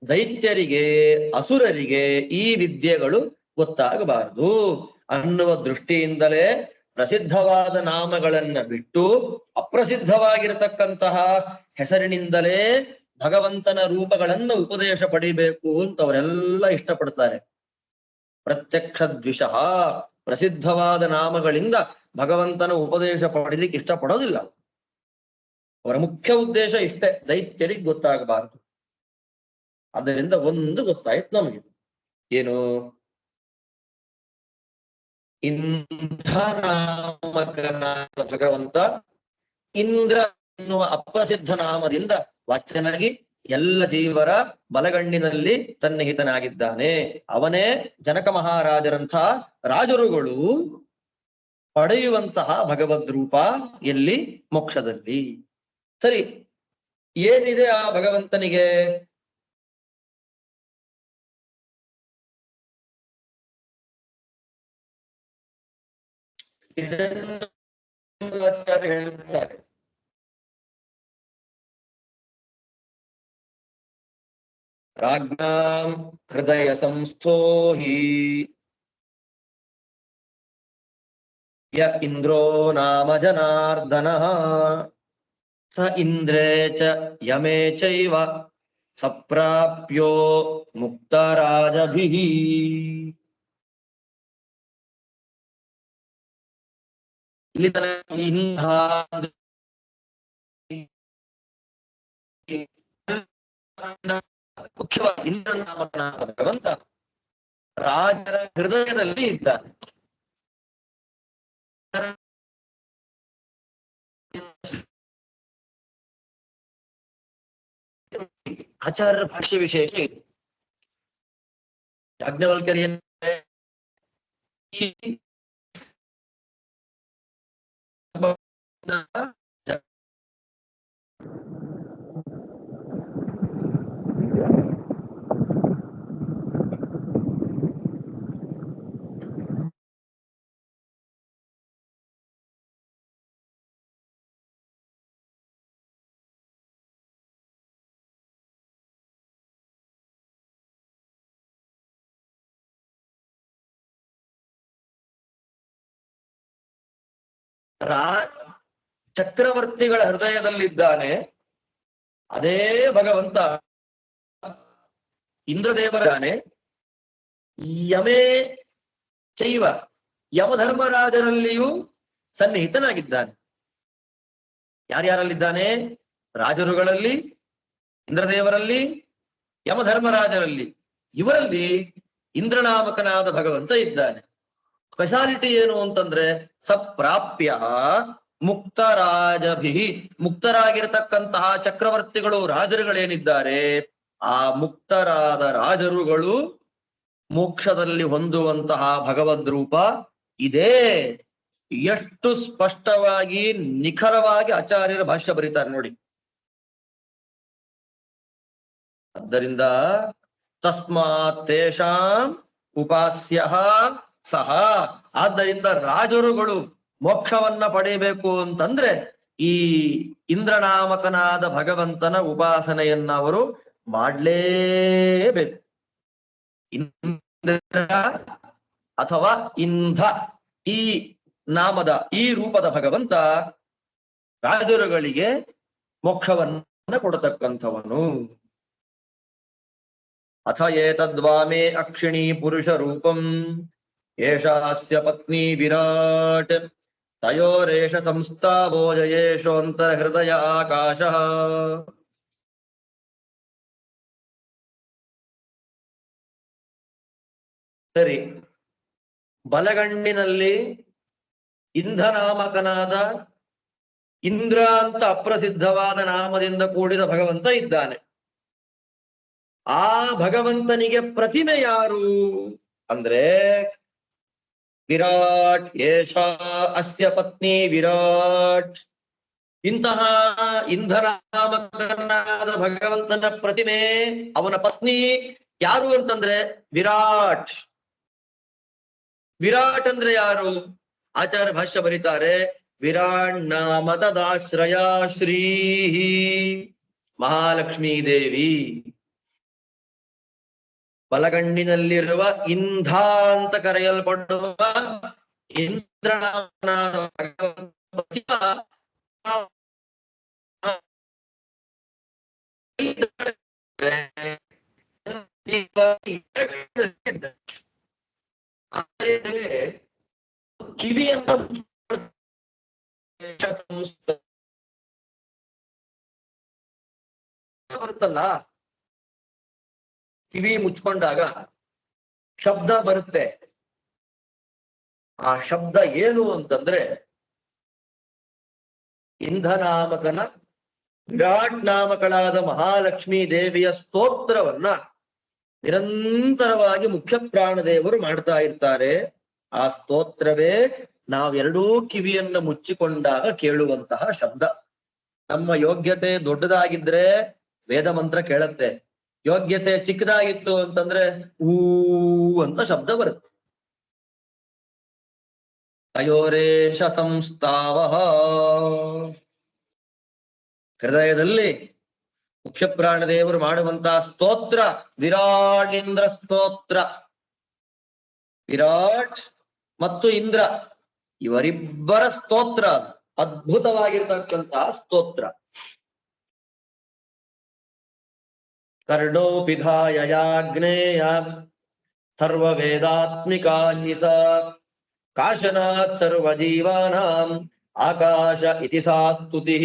ದೈತ್ಯರಿಗೆ, ಅಸುರರಿಗೆ ಈ ವಿದ್ಯೆಗಳು ಗೊತ್ತಾಗಬಾರದು ಅನ್ನುವ ದೃಷ್ಟಿಯಿಂದಲೇ ಪ್ರಸಿದ್ಧವಾದ ನಾಮಗಳನ್ನ ಬಿಟ್ಟು ಅಪ್ರಸಿದ್ಧವಾಗಿರತಕ್ಕಂತಹ ಹೆಸರಿನಿಂದಲೇ ಭಗವಂತನ ರೂಪಗಳನ್ನ ಉಪದೇಶ ಪಡಿಬೇಕು ಅಂತ ಅವರೆಲ್ಲ ಇಷ್ಟಪಡ್ತಾರೆ. ಪ್ರತ್ಯಕ್ಷ ದ್ವಿಷಃ, ಪ್ರಸಿದ್ಧವಾದ ನಾಮಗಳಿಂದ ಭಗವಂತನ ಉಪದೇಶ ಪಡೆಯಲಿಕ್ಕೆ ಇಷ್ಟಪಡೋದಿಲ್ಲ. ಅವರ ಮುಖ್ಯ ಉದ್ದೇಶ ಇಷ್ಟೇ, ದೈತ್ಯರಿಗೆ ಗೊತ್ತಾಗಬಾರದು. ಆದ್ದರಿಂದ ಒಂದು ಗೊತ್ತಾಯ್ತು ನಮಗೆ, ಏನು? ಇಂದ್ರನಾಮಕನಾದ ಭಗವಂತ ಇಂದ್ರ ಎನ್ನುವ ಅಪ್ರಸಿದ್ಧ ನಾಮದಿಂದ ವಾಚ್ಯನಾಗಿ ಎಲ್ಲ ಜೀವರ ಬಲಗಣ್ಣಿನಲ್ಲಿ ಸನ್ನಿಹಿತನಾಗಿದ್ದಾನೆ. ಅವನೇ ಜನಕ ಮಹಾರಾಜರಂಥ ರಾಜರುಗಳು ಪಡೆಯುವಂತಹ ಭಗವದ್ ರೂಪ ಎಲ್ಲಿ? ಮೋಕ್ಷದಲ್ಲಿ. ಸರಿ, ಏನಿದೆ ಆ ಭಗವಂತನಿಗೆ? ಆಚಾರ್ಯ ಹೇಳುತ್ತಾರೆ, ರಾಜ್ಞಾಂ ಹೃದಯ ಸಂಸ್ಥೋ ಹಿ ಯ ಇಂದ್ರೋ ನಾಮ ಜನಾರ್ದನಃ ಸ ಇಂದ್ರೇ ಚ ಯಮೇ ಚೈವ ಸಪ್ರಾಪ್ಯೋ ಮುಕ್ತರಾಜಭಿಃ. ಇಲ್ಲಿ ಮುಖ್ಯವಾಗಿ ಇಂದ್ರನಾಮಕನಾದ ಭಗವಂತ ರಾಜರ ಹೃದಯದಲ್ಲಿ ಇದ್ದಾನೆ. ಆಚಾರ್ಯರ ಭಾಷ್ಯ ವಿಶೇಷ ಇದು. ಯಾಜ್ಞವಲ್ಕ್ಯರು ಚಕ್ರವರ್ತಿಗಳ ಹೃದಯದಲ್ಲಿದ್ದಾನೆ. ಅದೇ ಭಗವಂತ ಇಂದ್ರದೇವರಾನೆ. ಯಮೇ ಚೈವ, ಯಮಧರ್ಮರಾಜರಲ್ಲಿಯೂ ಸನ್ನಿಹಿತನಾಗಿದ್ದಾನೆ. ಯಾರ್ಯಾರಲ್ಲಿದ್ದಾನೆ? ರಾಜರುಗಳಲ್ಲಿ, ಇಂದ್ರದೇವರಲ್ಲಿ, ಯಮಧರ್ಮರಾಜರಲ್ಲಿ. ಇವರಲ್ಲಿ ಇಂದ್ರನಾಮಕನಾದ ಭಗವಂತ ಇದ್ದಾನೆ. ಸ್ಪೆಷಾಲಿಟಿ ಏನು ಅಂತಂದ್ರೆ ಸಪ್ರಾಪ್ಯ ಮುಕ್ತರಾಜಭಿ, ಮುಕ್ತರಾಗಿರತಕ್ಕಂತಹ ಚಕ್ರವರ್ತಿಗಳು, ರಾಜರುಗಳೇನಿದ್ದಾರೆ, ಆ ಮುಕ್ತರಾದ ರಾಜರುಗಳು ಮೋಕ್ಷದಲ್ಲಿ ಹೊಂದುವಂತಹ ಭಗವದ್ ರೂಪ ಇದೇ. ಎಷ್ಟು ಸ್ಪಷ್ಟವಾಗಿ ನಿಖರವಾಗಿ ಆಚಾರ್ಯರ ಭಾಷ್ಯ ಬರೀತಾರೆ ನೋಡಿ. ಆದ್ದರಿಂದ ತಸ್ಮಾತ್ ತೇಷಾಂ ಉಪಾಸ್ಯ ಸಹ, ಆದ್ದರಿಂದ ರಾಜರುಗಳು ಮೋಕ್ಷವನ್ನ ಪಡೆಯಬೇಕು ಅಂತಂದ್ರೆ ಈ ಇಂದ್ರನಾಮಕನಾದ ಭಗವಂತನ ಉಪಾಸನೆಯನ್ನ ಅವರು ಮಾಡ್ಲೇಬೇಕು. ಇಂದ್ರ ಅಥವಾ ಇಂಧ ಈ ನಾಮದ, ಈ ರೂಪದ ಭಗವಂತ ರಾಜರುಗಳಿಗೆ ಮೋಕ್ಷವನ್ನ ಕೊಡತಕ್ಕಂಥವನು. ಅಥ ಏತದ್ವಾಮೇ ಅಕ್ಷಿಣಿ ಪುರುಷ ರೂಪಂ ಏಷಾಸ್ಯ ಪತ್ನಿ ವಿರಾಟ್ ತಯೋರೇಷ ಸಂಸ್ಥಾವೋ ಜಯೇಶೋಂತರ ಹೃದಯ ಆಕಾಶ. ಸರಿ, ಬಲಗಣ್ಣಿನಲ್ಲಿ ಇಂಧನಾಮಕನಾದ ಇಂದ್ರ ಅಂತ ಅಪ್ರಸಿದ್ಧವಾದ ನಾಮದಿಂದ ಕೂಡಿದ ಭಗವಂತ ಇದ್ದಾನೆ. ಆ ಭಗವಂತನಿಗೆ ಪ್ರತಿಮೆ ಯಾರು ಅಂದ್ರೆ ವಿರಾಟ್. ಏಷ ಅಸ್ಯ ಪತ್ನಿ ವಿರಾಟ್. ಇಂತಹ ಇಂಧನಾಮಕನಾದ ಭಗವಂತನ ಪ್ರತಿಮೆ, ಅವನ ಪತ್ನಿ ಯಾರು ಅಂತಂದ್ರೆ ವಿರಾಟ್. ವಿರಾಟ್ ಅಂದ್ರೆ ಯಾರು? ಆಚಾರ್ಯ ಭಾಷ್ಯ ಬರೀತಾರೆ, ವಿರಾಟ್ ನಾಮ ತದಾಶ್ರಯ ಶ್ರೀ ಮಹಾಲಕ್ಷ್ಮೀ ದೇವಿ. ಬಲಗಣ್ಣಿನಲ್ಲಿರುವ ಇಂಧ ಅಂತ ಕರೆಯಲ್ಪಡುವ ಇಂದ್ರನಾಮನಾದ ಕಿವಿಯನ್ನು ಬರುತ್ತಲ್ಲ, ಕಿವಿ ಮುಚ್ಕೊಂಡಾಗ ಶಬ್ದ ಬರುತ್ತೆ. ಆ ಶಬ್ದ ಏನು ಅಂತಂದ್ರೆ ಇಂಧನಾಮಕನ ವಿರಾಟ್ ನಾಮಕಳಾದ ಮಹಾಲಕ್ಷ್ಮೀ ದೇವಿಯ ಸ್ತೋತ್ರವನ್ನ ನಿರಂತರವಾಗಿ ಮುಖ್ಯ ಪ್ರಾಣದೇವರು ಮಾಡ್ತಾ ಇರ್ತಾರೆ. ಆ ಸ್ತೋತ್ರವೇ ನಾವೆರಡೂ ಕಿವಿಯನ್ನ ಮುಚ್ಚಿಕೊಂಡಾಗ ಕೇಳುವಂತಹ ಶಬ್ದ. ನಮ್ಮ ಯೋಗ್ಯತೆ ದೊಡ್ಡದಾಗಿದ್ರೆ ವೇದ ಮಂತ್ರ ಕೇಳತ್ತೆ, ಯೋಗ್ಯತೆ ಚಿಕ್ಕದಾಗಿತ್ತು ಅಂತಂದ್ರೆ ಊ ಅಂತ ಶಬ್ದ ಬರುತ್ತೆ. ತಯೋರೇಷ ಸಂಸ್ಥಾವ. ಹೃದಯದಲ್ಲಿ ಮುಖ್ಯ ಪ್ರಾಣದೇವರು ಮಾಡುವಂತಹ ಸ್ತೋತ್ರ ವಿರಾಟ್ ಇಂದ್ರ ಸ್ತೋತ್ರ. ವಿರಾಟ್ ಮತ್ತು ಇಂದ್ರ ಇವರಿಬ್ಬರ ಸ್ತೋತ್ರ ಅದ್ಭುತವಾಗಿರ್ತಕ್ಕಂತಹ ಸ್ತೋತ್ರ. ಕರ್ಣೋಪಿಧಾಯ ಯಾಜ್ಞೇಯ ಸರ್ವ ವೇದಾತ್ಮಿಕಾ ಹಿ ಸ ಕಾಶನಾತ್ ಸರ್ವ ಜೀವಾನಾಂ ಆಕಾಶ ಇತಿ ಸಾ ಸ್ತುತಿಃ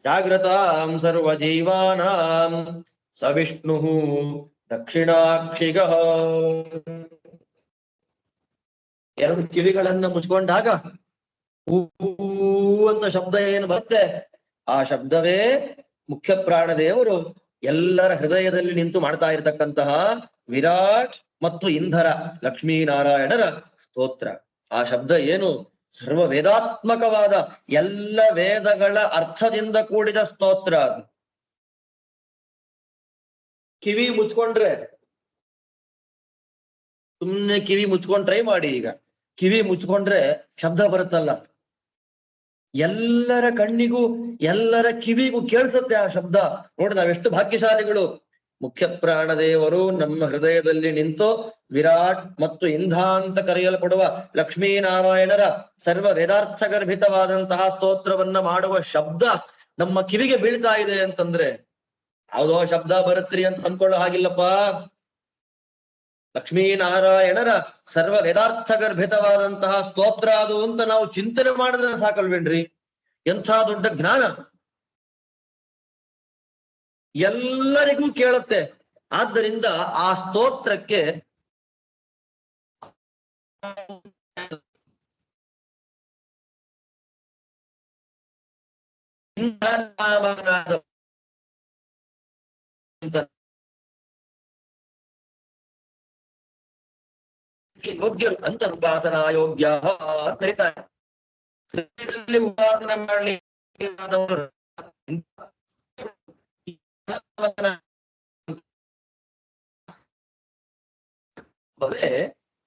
ಜಾಗೃತಾಂ ಸರ್ವ ಜೀವಾನಾಂ ಸ ವಿಷ್ಣುಃ ದಕ್ಷಿಣಾಕ್ಷಿಗಃ. ಎರಡು ಕಿವಿಗಳನ್ನ ಮುಚ್ಕೊಂಡಾಗ ಹೂ ಅಂತ ಶಬ್ದ ಏನು ಬರುತ್ತೆ, ಆ ಶಬ್ದವೇ ಮುಖ್ಯ ಪ್ರಾಣದೇವರು ಎಲ್ಲರ ಹೃದಯದಲ್ಲಿ ನಿಂತು ಮಾಡ್ತಾ ಇರತಕ್ಕಂತಹ ವಿರಾಟ್ ಮತ್ತು ಇಂಧರ ಲಕ್ಷ್ಮೀನಾರಾಯಣರ ಸ್ತೋತ್ರ. ಆ ಶಬ್ದ ಏನು? ಸರ್ವ ವೇದಾತ್ಮಕವಾದ ಎಲ್ಲ ವೇದಗಳ ಅರ್ಥದಿಂದ ಕೂಡಿದ ಸ್ತೋತ್ರ. ಕಿವಿ ಮುಚ್ಕೊಂಡ್ರೆ, ಸುಮ್ನೆ ಕಿವಿ ಮುಚ್ಕೊಂಡ್ ಟ್ರೈ ಮಾಡಿ. ಈಗ ಕಿವಿ ಮುಚ್ಕೊಂಡ್ರೆ ಶಬ್ದ ಬರುತ್ತಲ್ಲ, ಎಲ್ಲರ ಕಣ್ಣಿಗೂ ಎಲ್ಲರ ಕಿವಿಗೂ ಕೇಳಿಸುತ್ತೆ ಆ ಶಬ್ದ. ನೋಡಿ, ನಾವೆಷ್ಟು ಭಾಗ್ಯಶಾಲಿಗಳು. ಮುಖ್ಯ ಪ್ರಾಣದೇವರು ನಮ್ಮ ಹೃದಯದಲ್ಲಿ ನಿಂತು ವಿರಾಟ್ ಮತ್ತು ಇಂಧ ಅಂತ ಕರೆಯಲ್ಪಡುವ ಲಕ್ಷ್ಮೀನಾರಾಯಣರ ಸರ್ವ ವೇದಾರ್ಥ ಗರ್ಭಿತವಾದಂತಹ ಸ್ತೋತ್ರವನ್ನ ಮಾಡುವ ಶಬ್ದ ನಮ್ಮ ಕಿವಿಗೆ ಬೀಳ್ತಾ ಇದೆ ಅಂತಂದ್ರೆ ಯಾವುದೋ ಶಬ್ದ ಬರುತ್ತ್ರಿ ಅಂತ ಅನ್ಕೊಳ್ಳೋ ಹಾಗಿಲ್ಲಪ್ಪ. ಲಕ್ಷ್ಮೀನಾರಾಯಣರ ಸರ್ವ ವೇದಾರ್ಥ ಗರ್ಭಿತವಾದಂತಹ ಸ್ತೋತ್ರ ಅದು ಅಂತ ನಾವು ಚಿಂತನೆ ಮಾಡಿದ್ರೆ ಸಾಕಲ್ವೇನ್ರಿ? ಎಂಥ ದೊಡ್ಡ ಜ್ಞಾನ! ಎಲ್ಲರಿಗೂ ಕೇಳುತ್ತೆ. ಆದ್ದರಿಂದ ಆ ಸ್ತೋತ್ರಕ್ಕೆ ಯೋಗ್ಯರು ಅಂತರುಪಾಸನಾ ಯೋಗ್ಯ ಅಂತ ಹೇಳ್ತಾರೆ. ಉಪಾಸನೆ ಮಾಡಲಿಕ್ಕೆ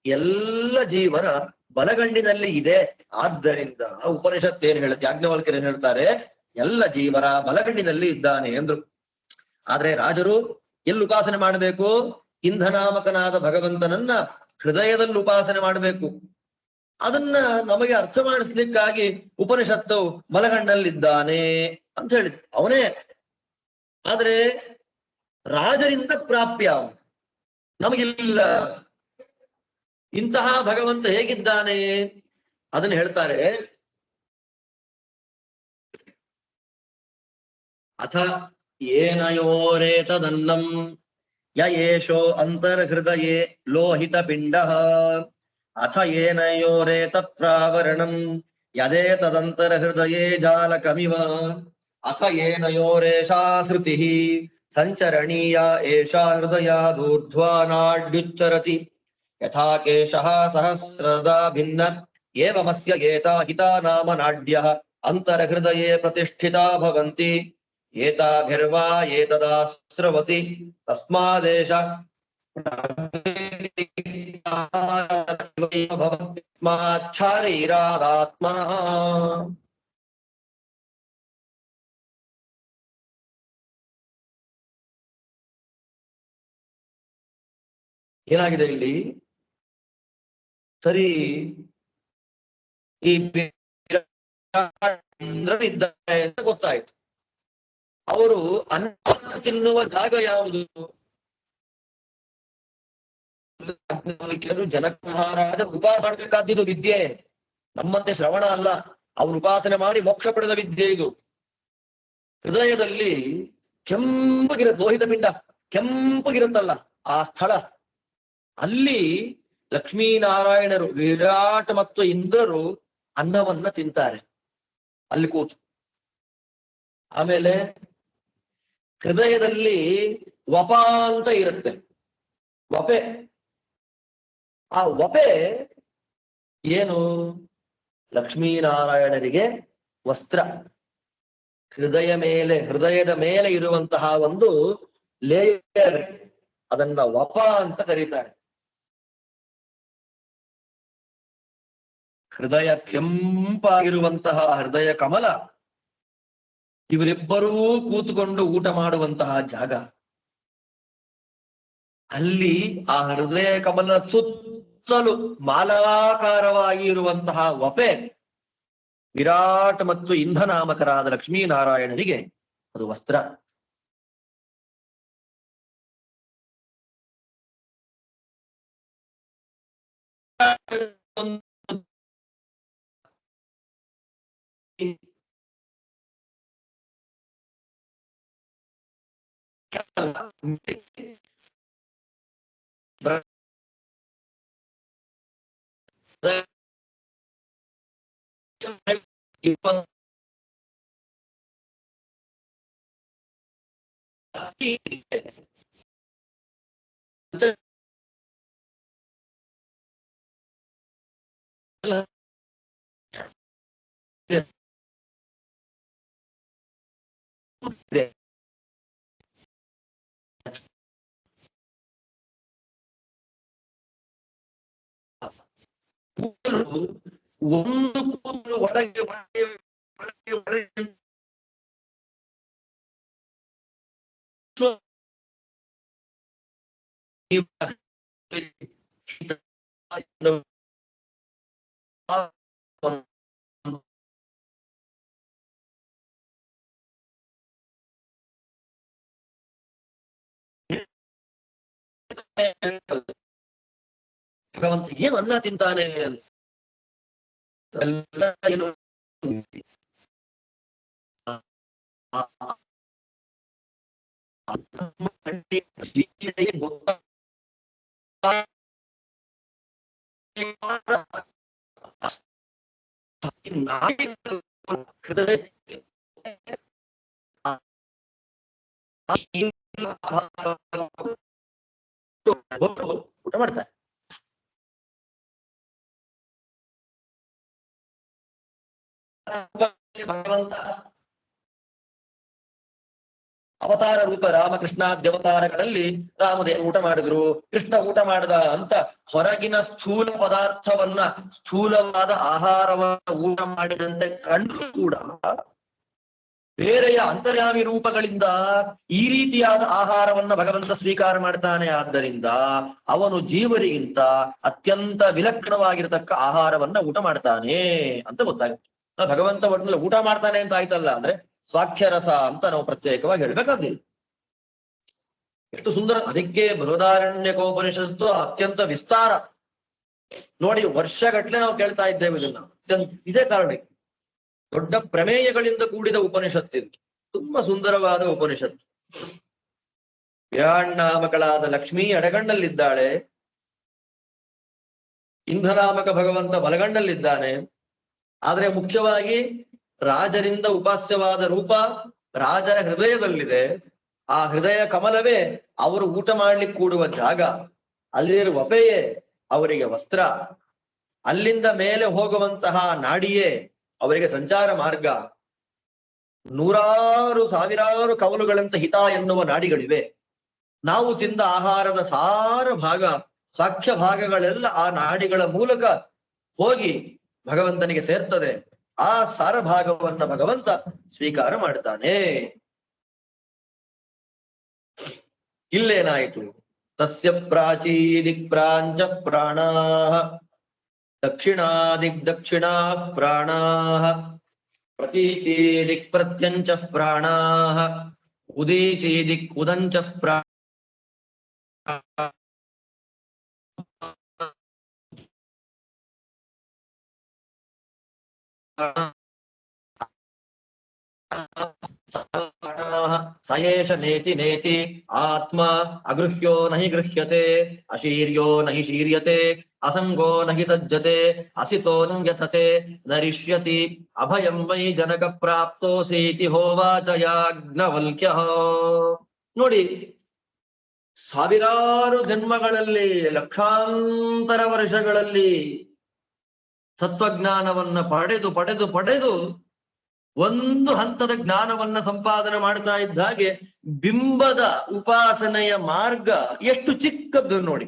ಎಲ್ಲ ಜೀವನ ಬಲಗಣ್ಣಿನಲ್ಲಿ ಇದೆ. ಆದ್ದರಿಂದ ಉಪನಿಷತ್ ಏನ್ ಹೇಳುತ್ತೆ, ಯಾಜ್ಞವಲ್ಕ್ಯರು ಏನ್ ಹೇಳ್ತಾರೆ, ಎಲ್ಲ ಜೀವರ ಬಲಗಣ್ಣಿನಲ್ಲಿ ಇದ್ದಾನೆ ಎಂದ್ರು. ಆದ್ರೆ ರಾಜರು ಎಲ್ಲಿ ಉಪಾಸನೆ ಮಾಡಬೇಕು? ಇಂಧನಾಮಕನಾದ ಭಗವಂತನನ್ನ ಹೃದಯದಲ್ಲಿ ಉಪಾಸನೆ ಮಾಡಬೇಕು. ಅದನ್ನ ನಮಗೆ ಅರ್ಥ ಮಾಡಿಸ್ಲಿಕ್ಕಾಗಿ ಉಪನಿಷತ್ತು ಬಲಗಣ್ಣಲ್ಲಿದ್ದಾನೆ ಅಂತ ಹೇಳಿದ್ ಅವನೇ. ಆದ್ರೆ ರಾಜರಿಂದ ಪ್ರಾಪ್ಯ, ನಮಗಿಲ್ಲ. ಇಂತಹ ಭಗವಂತ ಹೇಗಿದ್ದಾನೆ ಅದನ್ನು ಹೇಳ್ತಾರೆ. ಅಥ ಏನಯೋರೇತದನ್ನಂ ಯ ಏಷೋ ಅಂತರ್ಹೃದಯೇ ಲೋಹಿತ ಪಿಂಡ ಅಥ ಏನಯೋರೇತತ್ ಪ್ರಾವರಣಂ ಯದೇತದಂತರ್ಹೃದಯೇ ಜಾಲಕಮಿವ ಅಥ ಏನಯೋರೇಷಾ ಶ್ರುತಿಃ ಸಂಚರಣೀಯ ಏಷಾ ಹೃದಯಾದೂರ್ಧ್ವಾನಾಡ್ಯುಚ್ಚರತಿ ಯಥಾ ಕೇಶಃ ಸಹಸ್ರದಾ ಭಿನ್ನ ಏವಮಸ್ಯ ಏತಾ ಹಿತಾ ನಾಮ ನಾಡ್ಯಃ ಅಂತರ್ಹೃದಯೇ ಪ್ರತಿಷ್ಠಿತಾ ಭವಂತಿ ಏತಾಭಿರ್ವಾ ಏತದಾಸ್ರವತಿ ತಸ್ಮಾದೇಶ ಶರೀರಾದಾತ್ಮನಃ. ಏನಾಗಿದೆ ಇಲ್ಲಿ? ಸರಿ, ಈ ಇದ್ದಾರೆ ಅಂತ ಗೊತ್ತಾಯ್ತು. ಅವರು ಅನ್ನ ತಿನ್ನುವ ಜಾಗ ಯಾವುದು? ಜನಕ ಮಹಾರಾಜ ಉಪಾಸ ಮಾಡಬೇಕಾದ್ದು ವಿದ್ಯೆ, ನಮ್ಮಂತೆ ಶ್ರವಣ ಅಲ್ಲ. ಅವನು ಉಪಾಸನೆ ಮಾಡಿ ಮೋಕ್ಷ ಪಡೆದ ವಿದ್ಯೆ ಇದು. ಹೃದಯದಲ್ಲಿ ಕೆಂಪಗಿರುತ್ತೆ, ಲೋಹಿತ ಪಿಂಡ ಕೆಂಪಗಿರುತ್ತಲ್ಲ ಆ ಸ್ಥಳ, ಅಲ್ಲಿ ಲಕ್ಷ್ಮೀನಾರಾಯಣರು ವಿರಾಟ್ ಮತ್ತು ಇಂದ್ರರು ಅನ್ನವನ್ನ ತಿಂತಾರೆ ಅಲ್ಲಿ ಕೂತು. ಆಮೇಲೆ ಹೃದಯದಲ್ಲಿ ವಪ ಅಂತ ಇರುತ್ತೆ, ವಪೆ. ಆ ವಪೆ ಏನು? ಲಕ್ಷ್ಮೀನಾರಾಯಣರಿಗೆ ವಸ್ತ್ರ. ಹೃದಯದ ಮೇಲೆ ಇರುವಂತಹ ಒಂದು ಲೇಯರ್, ಅದನ್ನ ವಪ ಅಂತ ಕರೀತಾರೆ. ಹೃದಯ ಕೆಂಪಾಗಿರುವಂತಹ ಹೃದಯ ಕಮಲ, ಇವರಿಬ್ಬರೂ ಕೂತ್ಕೊಂಡು ಊಟ ಮಾಡುವಂತಹ ಜಾಗ. ಅಲ್ಲಿ ಆ ಹೃದಯ ಕಮಲ ಸುತ್ತಲೂ ಮಾಲಾಕಾರವಾಗಿ ಇರುವಂತಹ ವಪೆ ವಿರಾಟ್ ಮತ್ತು ಇಂಧನಾಮಕರಾದ ಲಕ್ಷ್ಮೀನಾರಾಯಣರಿಗೆ ಅದು ವಸ್ತ್ರ. ಒಂದು ಕೂದಲು ಒಳಗೆ ಭಗವಂತ ಏನು ಅನ್ನ ತಿಂತಾನೆ ಅಂತ ಏನು ಊಟ ಮಾಡ್ತಾರೆ. ಭಗವಂತ ಅವತಾರ ರೂಪ ರಾಮಕೃಷ್ಣ ದೇವತಾರಗಳಲ್ಲಿ ರಾಮದೇವ ಊಟ ಮಾಡಿದ್ರು, ಕೃಷ್ಣ ಊಟ ಮಾಡ್ದ ಅಂತ ಹೊರಗಿನ ಸ್ಥೂಲ ಪದಾರ್ಥವನ್ನ, ಸ್ಥೂಲವಾದ ಆಹಾರವನ್ನ ಊಟ ಮಾಡಿದಂತೆ ಕಂಡ್ರು ಕೂಡ ಬೇರೆಯ ಅಂತರ್ಯಾಮಿ ರೂಪಗಳಿಂದ ಈ ರೀತಿಯಾದ ಆಹಾರವನ್ನ ಭಗವಂತ ಸ್ವೀಕಾರ ಮಾಡ್ತಾನೆ. ಆದ್ದರಿಂದ ಅವನು ಜೀವರಿಗಿಂತ ಅತ್ಯಂತ ವಿಲಕ್ಷಣವಾಗಿರತಕ್ಕ ಆಹಾರವನ್ನ ಊಟ ಮಾಡ್ತಾನೆ ಅಂತ ಗೊತ್ತಾಗುತ್ತೆ. ಭಗವಂತ ಒಟ್ಟಿನಲ್ಲಿ ಊಟ ಮಾಡ್ತಾನೆ ಅಂತ ಆಯ್ತಲ್ಲ ಅಂದ್ರೆ ಸ್ವಾಖ್ಯರಸ ಅಂತ ನಾವು ಪ್ರತ್ಯೇಕವಾಗಿ ಹೇಳ್ಬೇಕಾದಿಲ್ಲ. ಎಷ್ಟು ಸುಂದರ! ಅದಕ್ಕೆ ಬೃಹದಾರಣ್ಯಕೋಪನಿಷತ್ತು ಅತ್ಯಂತ ವಿಸ್ತಾರ, ನೋಡಿ, ವರ್ಷಗಟ್ಲೆ ನಾವು ಕೇಳ್ತಾ ಇದ್ದೇವೆ ಇದನ್ನ. ಇದೇ ಕಾರಣ, ದೊಡ್ಡ ಪ್ರಮೇಯಗಳಿಂದ ಕೂಡಿದ ಉಪನಿಷತ್ತಿದು, ತುಂಬಾ ಸುಂದರವಾದ ಉಪನಿಷತ್ತು. ವ್ಯಾಣ್ಣಾಮಕಳಾದ ಲಕ್ಷ್ಮೀ ಎಡಗಣ್ಣಲ್ಲಿದ್ದಾಳೆ, ಇಂದ್ರನಾಮಕ ಭಗವಂತ ಬಲಗಣ್ಣಲ್ಲಿದ್ದಾನೆ. ಆದ್ರೆ ಮುಖ್ಯವಾಗಿ ರಾಜರಿಂದ ಉಪಾಸ್ಯವಾದ ರೂಪ ರಾಜರ ಹೃದಯದಲ್ಲಿದೆ. ಆ ಹೃದಯ ಕಮಲವೇ ಅವರು ಊಟ ಮಾಡ್ಲಿಕ್ಕೆ ಕೂಡುವ ಜಾಗ, ಅಲ್ಲಿರುವ ಒಪೆಯೇ ಅವರಿಗೆ ವಸ್ತ್ರ, ಅಲ್ಲಿಂದ ಮೇಲೆ ಹೋಗುವಂತಹ ನಾಡಿಯೇ ಅವರಿಗೆ ಸಂಚಾರ ಮಾರ್ಗ. ನೂರಾರು ಸಾವಿರಾರು ಕವಲುಗಳಂತ ಹಿತ ಎನ್ನುವ ನಾಡಿಗಳಿವೆ. ನಾವು ತಿಂದ ಆಹಾರದ ಸಾರ ಭಾಗ, ಸಾಕ್ಷ್ಯ ಭಾಗಗಳೆಲ್ಲ ಆ ನಾಡಿಗಳ ಮೂಲಕ ಹೋಗಿ ಭಗವಂತನಿಗೆ ಸೇರ್ತದೆ. ಆ ಸಾರ ಭಾಗವನ್ನ ಭಗವಂತ ಸ್ವೀಕಾರ ಮಾಡ್ತಾನೆ. ಇಲ್ಲೇನಾಯಿತು? ತಸ್ಯ ಪ್ರಾಚೀದಿಕ್ ಪ್ರಾಂಚ ಪ್ರಾಣಾಃ ದಕ್ಷಿಣಾದಿಕ್ ದಕ್ಷಿಣಾಃ ಪ್ರಾಣಾಃ ಪ್ರತೀಚೀದಿಕ್ ಪ್ರತ್ಯಂಚ ಪ್ರಾಣಾಃ ಉದೀಚೀದಿಕ್ ಉದಂಚ ಪ್ರಾಣ ಸಯೇಷ ನೇತಿ ನೇತಿ ಆತ್ಮ ಅಗೃಹ್ಯೋ ನಹಿ ಗೃಹ್ಯತೆ ಅಶೀರ್ಯೋ ನಹಿ ಶೀರ್ಯತೆ ಅಸಂಗೋ ನಹಿ ಸಜ್ಜತೆ ಅಸಿತೋ ಯಥತೆ ನರಿಷ್ಯತಿ ಅಭಯಂ ವೈ ಜನಕ ಪ್ರಾಪ್ತೋಸೀತಿ ಹೋವಾಚ ಯಾಜ್ಞವಲ್ಕ್ಯಃ. ನೋಡಿ, ಸಾವಿರಾರು ಜನ್ಮಗಳಲ್ಲಿ, ಲಕ್ಷಾಂತರ ವರ್ಷಗಳಲ್ಲಿ ತತ್ವಜ್ಞಾನವನ್ನ ಪಡೆದು ಪಡೆದು ಪಡೆದು ಒಂದು ಹಂತದ ಜ್ಞಾನವನ್ನ ಸಂಪಾದನೆ ಮಾಡ್ತಾ ಇದ್ದ ಹಾಗೆ ಬಿಂಬದ ಉಪಾಸನೆಯ ಮಾರ್ಗ ಎಷ್ಟು ಚಿಕ್ಕದ್ದು ನೋಡಿ.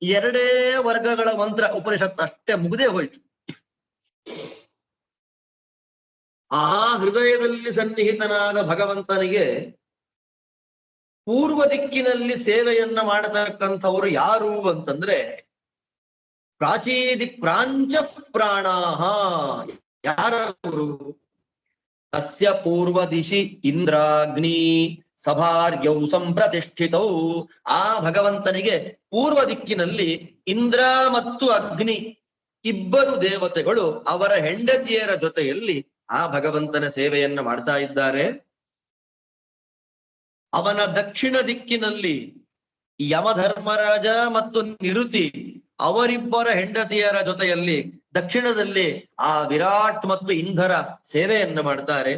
ಎರಡೇ ವರ್ಗಗಳ ಮಂತ್ರ ಉಪನಿಷತ್ತು ಅಷ್ಟೇ ಮುಗಿದೇ ಹೋಯ್ತು. ಆ ಹೃದಯದಲ್ಲಿ ಸನ್ನಿಹಿತನಾದ ಭಗವಂತನಿಗೆ ಪೂರ್ವ ದಿಕ್ಕಿನಲ್ಲಿ ಸೇವೆಯನ್ನ ಮಾಡತಕ್ಕಂಥವರು ಯಾರು ಅಂತಂದ್ರೆ ಪ್ರಾಚೀದಿ ಪ್ರಾಂಚ ಪ್ರಾಣಾಹ. ಯಾರವರು? ತಸ್ಯ ಪೂರ್ವ ದಿಶಿ ಇಂದ್ರಾಗ್ನಿ ಸಭಾರ್ಯೌ ಸಂಪ್ರತಿಷ್ಠಿತೌ. ಆ ಭಗವಂತನಿಗೆ ಪೂರ್ವ ದಿಕ್ಕಿನಲ್ಲಿ ಇಂದ್ರ ಮತ್ತು ಅಗ್ನಿ ಇಬ್ಬರು ದೇವತೆಗಳು ಅವರ ಹೆಂಡತಿಯರ ಜೊತೆಯಲ್ಲಿ ಆ ಭಗವಂತನ ಸೇವೆಯನ್ನ ಮಾಡ್ತಾ ಇದ್ದಾರೆ. ಅವನ ದಕ್ಷಿಣ ದಿಕ್ಕಿನಲ್ಲಿ ಯಮಧರ್ಮರಾಜ ಮತ್ತು ನಿರುತಿ ಅವರಿಬ್ಬರ ಹೆಂಡತಿಯರ ಜೊತೆಯಲ್ಲಿ ದಕ್ಷಿಣದಲ್ಲಿ ಆ ವಿರಾಟ್ ಮತ್ತು ಇಂಧರ ಸೇವೆಯನ್ನ ಮಾಡ್ತಾರೆ.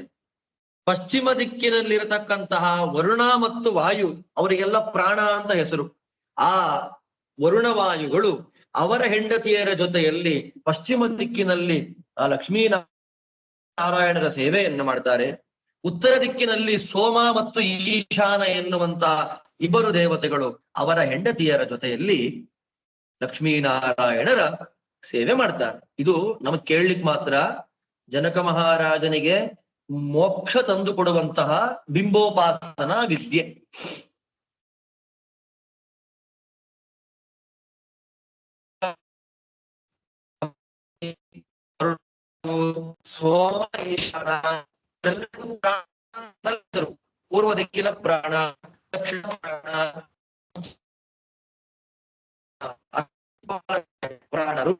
ಪಶ್ಚಿಮ ದಿಕ್ಕಿನಲ್ಲಿರತಕ್ಕಂತಹ ವರುಣ ಮತ್ತು ವಾಯು, ಅವರಿಗೆಲ್ಲ ಪ್ರಾಣ ಅಂತ ಹೆಸರು. ಆ ವರುಣ ವಾಯುಗಳು ಅವರ ಹೆಂಡತಿಯರ ಜೊತೆಯಲ್ಲಿ ಪಶ್ಚಿಮ ದಿಕ್ಕಿನಲ್ಲಿ ಆ ಲಕ್ಷ್ಮೀನಾರಾಯಣರ ಸೇವೆಯನ್ನು ಮಾಡ್ತಾರೆ. ಉತ್ತರ ದಿಕ್ಕಿನಲ್ಲಿ ಸೋಮ ಮತ್ತು ಈಶಾನ ಎನ್ನುವಂತಹ ಇಬ್ಬರು ದೇವತೆಗಳು ಅವರ ಹೆಂಡತಿಯರ ಜೊತೆಯಲ್ಲಿ ಲಕ್ಷ್ಮೀನಾರಾಯಣರ ಸೇವೆ ಮಾಡ್ತಾರೆ. ಇದು ನಮಗ್ ಕೇಳಲಿಕ್ಕೆ ಮಾತ್ರ. ಜನಕ ಮಹಾರಾಜನಿಗೆ ಮೋಕ್ಷ ತಂದು ಕೊಡುವಂತಹ ಬಿಂಬೋಪಾಸನಾ ವಿದ್ಯೆ. ಸೋಮ ಈಶಾನ ಪೂರ್ವ ದಿಕ್ಕಿನ ಪ್ರಾಣ, ದಕ್ಷಿಣ ಪ್ರಾಣ, ಪ್ರಾಣರು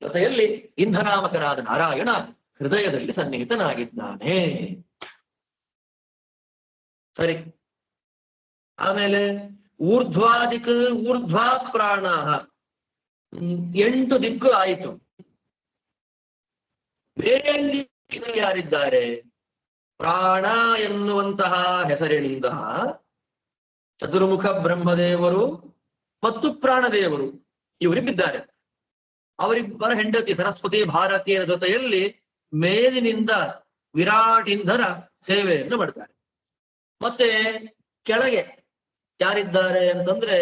ಜೊತೆಯಲ್ಲಿ ಇಂಧನಾಮಕರಾದ ನಾರಾಯಣ ಹೃದಯದಲ್ಲಿ ಸನ್ನಿಹಿತನಾಗಿದ್ದಾನೆ. ಸರಿ, ಆಮೇಲೆ ಊರ್ಧ್ವಾದಿಕ್ ಊರ್ಧ್ವಾ ಪ್ರಾಣ, 8 ದಿಕ್ಕು ಆಯಿತು. ಬೇರೆ ದಿಕ್ಕಿನಲ್ಲಿ ಯಾರಿದ್ದಾರೆ? ಪ್ರಾಣ ಎನ್ನುವಂತಹ ಹೆಸರಿನಿಂದ ಚತುರ್ಮುಖ ಬ್ರಹ್ಮದೇವರು ಮತ್ತು ಪ್ರಾಣದೇವರು ಇವರಿದ್ದಾರೆ. ಅವರಿಬ್ಬರ ಹೆಂಡತಿ ಸರಸ್ವತಿ ಭಾರತೀಯರ ಜೊತೆಯಲ್ಲಿ ಮೇಲಿನಿಂದ ವಿರಾಟ್ ಇಂಧರ ಸೇವೆಯನ್ನು ಮಾಡ್ತಾರೆ. ಮತ್ತೆ ಕೆಳಗೆ ಯಾರಿದ್ದಾರೆ ಅಂತಂದ್ರೆ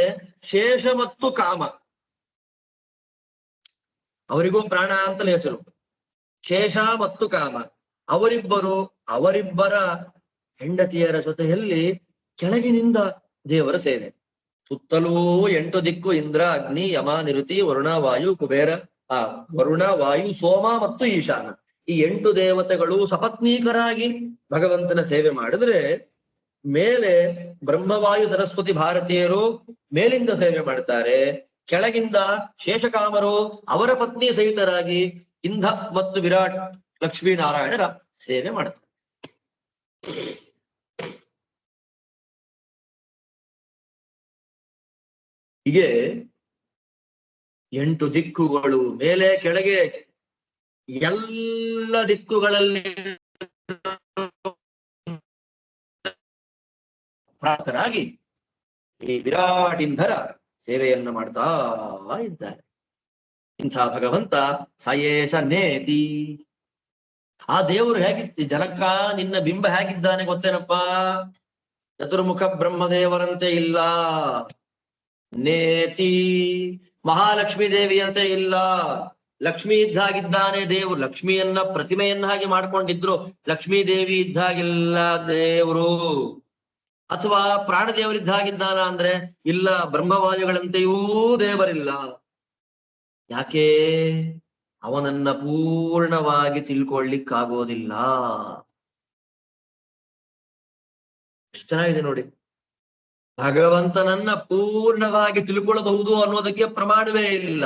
ಶೇಷ ಮತ್ತು ಕಾಮ, ಅವರಿಗೂ ಪ್ರಾಣ ಅಂತಲೇ ಹೆಸರು. ಶೇಷ ಮತ್ತು ಕಾಮ ಅವರಿಬ್ಬರ ಹೆಂಡತಿಯರ ಜೊತೆಯಲ್ಲಿ ಕೆಳಗಿನಿಂದ ದೇವರ ಸೇವೆ. ಸುತ್ತಲೂ 8 ದಿಕ್ಕು ಇಂದ್ರ, ಅಗ್ನಿ, ಯಮ, ನಿರುತಿ, ವರುಣ, ವಾಯು, ಕುಬೇರ, ವರುಣ, ವಾಯು, ಸೋಮ ಮತ್ತು ಈಶಾನ, ಈ 8 ದೇವತೆಗಳು ಸಪತ್ನೀಕರಾಗಿ ಭಗವಂತನ ಸೇವೆ ಮಾಡಿದ್ರೆ ಮೇಲೆ ಬ್ರಹ್ಮವಾಯು ಸರಸ್ವತಿ ಭಾರತೀಯರು ಮೇಲಿಂದ ಸೇವೆ ಮಾಡ್ತಾರೆ, ಕೆಳಗಿಂದ ಶೇಷಕಾಮರು ಅವರ ಪತ್ನಿ ಸಹಿತರಾಗಿ ಇಂಧ ಮತ್ತು ವಿರಾಟ್ ಲಕ್ಷ್ಮೀನಾರಾಯಣರ ಸೇವೆ ಮಾಡ್ತಾರೆ. ಹೀಗೆ 8 ದಿಕ್ಕುಗಳು ಮೇಲೆ ಕೆಳಗೆ ಎಲ್ಲ ದಿಕ್ಕುಗಳಲ್ಲಿ ಪ್ರಾಪ್ತರಾಗಿ ಈ ವಿರಾಟಿಂಧರ ಸೇವೆಯನ್ನು ಮಾಡ್ತಾ ಇದ್ದಾರೆ. ಇಂಥ ಭಗವಂತ ಸಯೇಶ ನೇತಿ. ಆ ದೇವರು ಹೇಗಿತ್ತು? ಜನಕ ನಿನ್ನ ಬಿಂಬ ಹೇಗಿದ್ದಾನೆ ಗೊತ್ತೇನಪ್ಪ? ಚತುರ್ಮುಖ ಬ್ರಹ್ಮದೇವರಂತೆ ಇಲ್ಲ, ನೇತಿ ಮಹಾಲಕ್ಷ್ಮೀ ದೇವಿಯಂತೆ ಇಲ್ಲ. ಲಕ್ಷ್ಮಿ ಇದ್ದಾಗಿದ್ದಾನೆ ದೇವರು. ಲಕ್ಷ್ಮಿಯನ್ನ ಪ್ರತಿಮೆಯನ್ನ ಹಾಗೆ ಮಾಡ್ಕೊಂಡಿದ್ರು, ಲಕ್ಷ್ಮೀ ದೇವಿ ಇದ್ದಾಗಿಲ್ಲ ದೇವರು. ಅಥವಾ ಪ್ರಾಣದೇವರಿದ್ದಾಗಿದ್ದಾನ ಅಂದ್ರೆ ಇಲ್ಲ, ಬ್ರಹ್ಮವಾಯುಗಳಂತೆಯೂ ದೇವರಿಲ್ಲ. ಯಾಕೆ? ಅವನನ್ನ ಪೂರ್ಣವಾಗಿ ತಿಳ್ಕೊಳ್ಳಿಕ್ಕಾಗೋದಿಲ್ಲ. ಎಷ್ಟು ಚೆನ್ನಾಗಿದೆ ನೋಡಿ. ಭಗವಂತನನ್ನ ಪೂರ್ಣವಾಗಿ ತಿಳ್ಕೊಳ್ಳಬಹುದು ಅನ್ನೋದಕ್ಕೆ ಪ್ರಮಾಣವೇ ಇಲ್ಲ.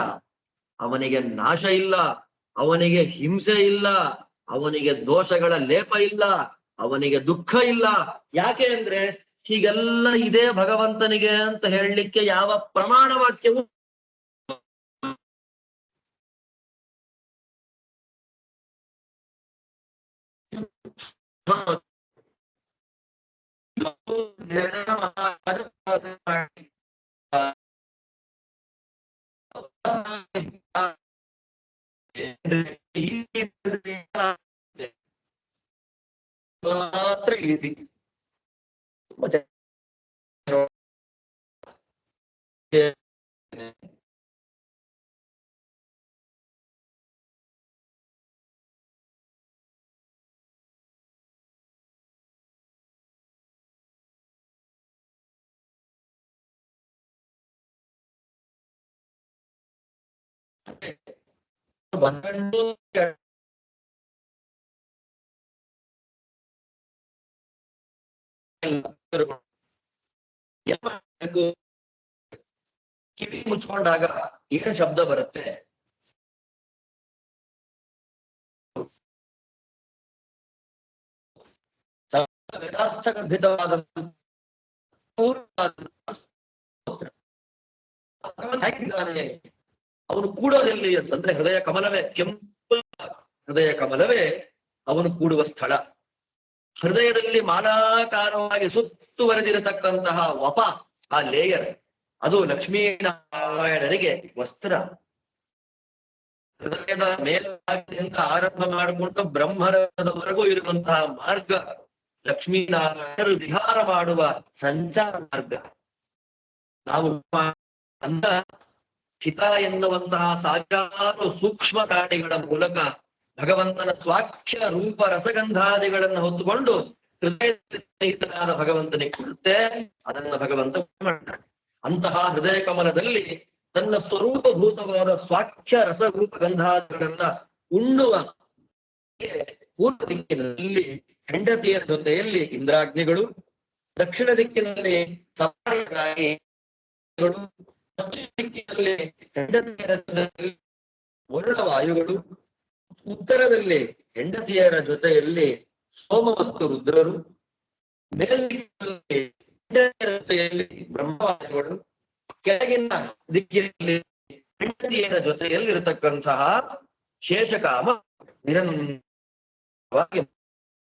ಅವನಿಗೆ ನಾಶ ಇಲ್ಲ, ಅವನಿಗೆ ಹಿಂಸೆ ಇಲ್ಲ, ಅವನಿಗೆ ದೋಷಗಳ ಲೇಪ ಇಲ್ಲ, ಅವನಿಗೆ ದುಃಖ ಇಲ್ಲ. ಯಾಕೆ ಅಂದ್ರೆ ಹೀಗೆಲ್ಲ ಇದೆ ಭಗವಂತನಿಗೆ ಅಂತ ಹೇಳಲಿಕ್ಕೆ ಯಾವ ಪ್ರಮಾಣ ವಾಕ್ಯವು ಮಾತ್ರ ಈಸಿ. ಕಿವಿ ಮುಚ್ಕೊಂಡಾಗ ಏನು ಶಬ್ದ ಬರುತ್ತೆ? ವೇದಾರ್ಥಗರ್ಭಿತವಾದ ಅವನು ಕೂಡೋದೆಲ್ಲಿ ಅಂತಂದ್ರೆ ಹೃದಯ ಕಮಲವೇ, ಕೆಂಪು ಹೃದಯ ಕಮಲವೇ ಅವನು ಕೂಡುವ ಸ್ಥಳ. ಹೃದಯದಲ್ಲಿ ಮಾಲಾಕಾರವಾಗಿ ಸುತ್ತುವರೆದಿರತಕ್ಕಂತಹ ವಪ, ಆ ಲೇಯರ್, ಅದು ಲಕ್ಷ್ಮೀನಾರಾಯಣರಿಗೆ ವಸ್ತ್ರ. ಹೃದಯದ ಮೇಲ್ಭಾಗದಿಂದ ಆರಂಭ ಮಾಡಿಕೊಂಡು ಬ್ರಹ್ಮರಥದವರೆಗೂ ಇರುವಂತಹ ಮಾರ್ಗ ಲಕ್ಷ್ಮೀನಾರಾಯಣರು ವಿಹಾರ ಮಾಡುವ ಸಂಚಾರ ಮಾರ್ಗ. ನಾವು ಅಂದ ಹಿತ ಎನ್ನುವಂತಹ ಸಾವಿರಾರು ಸೂಕ್ಷ್ಮ ಪ್ರಾಣಿಗಳ ಮೂಲಕ ಭಗವಂತನ ಸ್ವಾಖ್ಯ ರೂಪ ರಸಗಂಧಾದಿಗಳನ್ನು ಹೊತ್ತುಕೊಂಡು ಹೃದಯದಲ್ಲಿ ಸ್ನೇಹಿತನಾದ ಭಗವಂತನಿಗೆ ಕೊಡುತ್ತೆ. ಅದನ್ನ ಭಗವಂತ ಮಾಡ್ತಾನೆ. ಅಂತಹ ಹೃದಯ ಕಮಲದಲ್ಲಿ ತನ್ನ ಸ್ವರೂಪಭೂತವಾದ ಸ್ವಾಖ್ಯ ರಸರೂಪ ಗಂಧಾದಿಗಳನ್ನ ಉಣ್ಣುವ ಪೂರ್ವ ದಿಕ್ಕಿನಲ್ಲಿ ಹೆಂಡತಿಯರ ಜೊತೆಯಲ್ಲಿ ಇಂದ್ರಾಗ್ನಿಗಳು, ದಕ್ಷಿಣ ದಿಕ್ಕಿನಲ್ಲಿ ಸಮಾನರಾಗಿ ಪಶ್ಚಿಮ ದಿಕ್ಕಿನಲ್ಲಿ ಹೆಂಡತಿಯರ ಜೊತೆಯಲ್ಲಿ ವರುಣ ವಾಯುಗಳು, ಉತ್ತರದಲ್ಲಿ ಹೆಂಡತಿಯರ ಜೊತೆಯಲ್ಲಿ ಸೋಮ ಮತ್ತು ರುದ್ರರು, ಮೇಲ್ದಿಕ್ಕಿನಲ್ಲಿ ಹೆಂಡತಿಯರ ಜೊತೆಯಲ್ಲಿ ಬ್ರಹ್ಮವಾಯುಗಳು, ಕೆಳಗಿನ ದಿಕ್ಕಿನಲ್ಲಿ ಹೆಂಡತಿಯರ ಜೊತೆಯಲ್ಲಿ ಇರತಕ್ಕಂತಹ ಶೇಷಕಾಮ ನಿರಂತರವಾಗಿ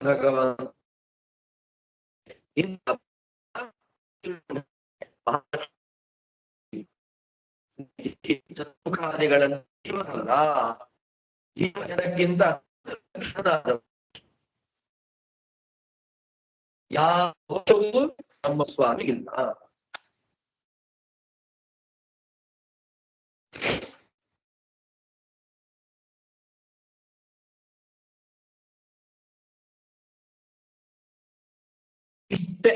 ಭಗವಂತ ಚತುರ್ಮುಖಾದಿಗಳನ್ನು ಜೀವನಲ್ಲ, ಜೀವನಕ್ಕಿಂತ ಯಾವ ದೋಷವೂ ನಮ್ಮ ಸ್ವಾಮಿಗಿಲ್ಲ. ಇಷ್ಟೇ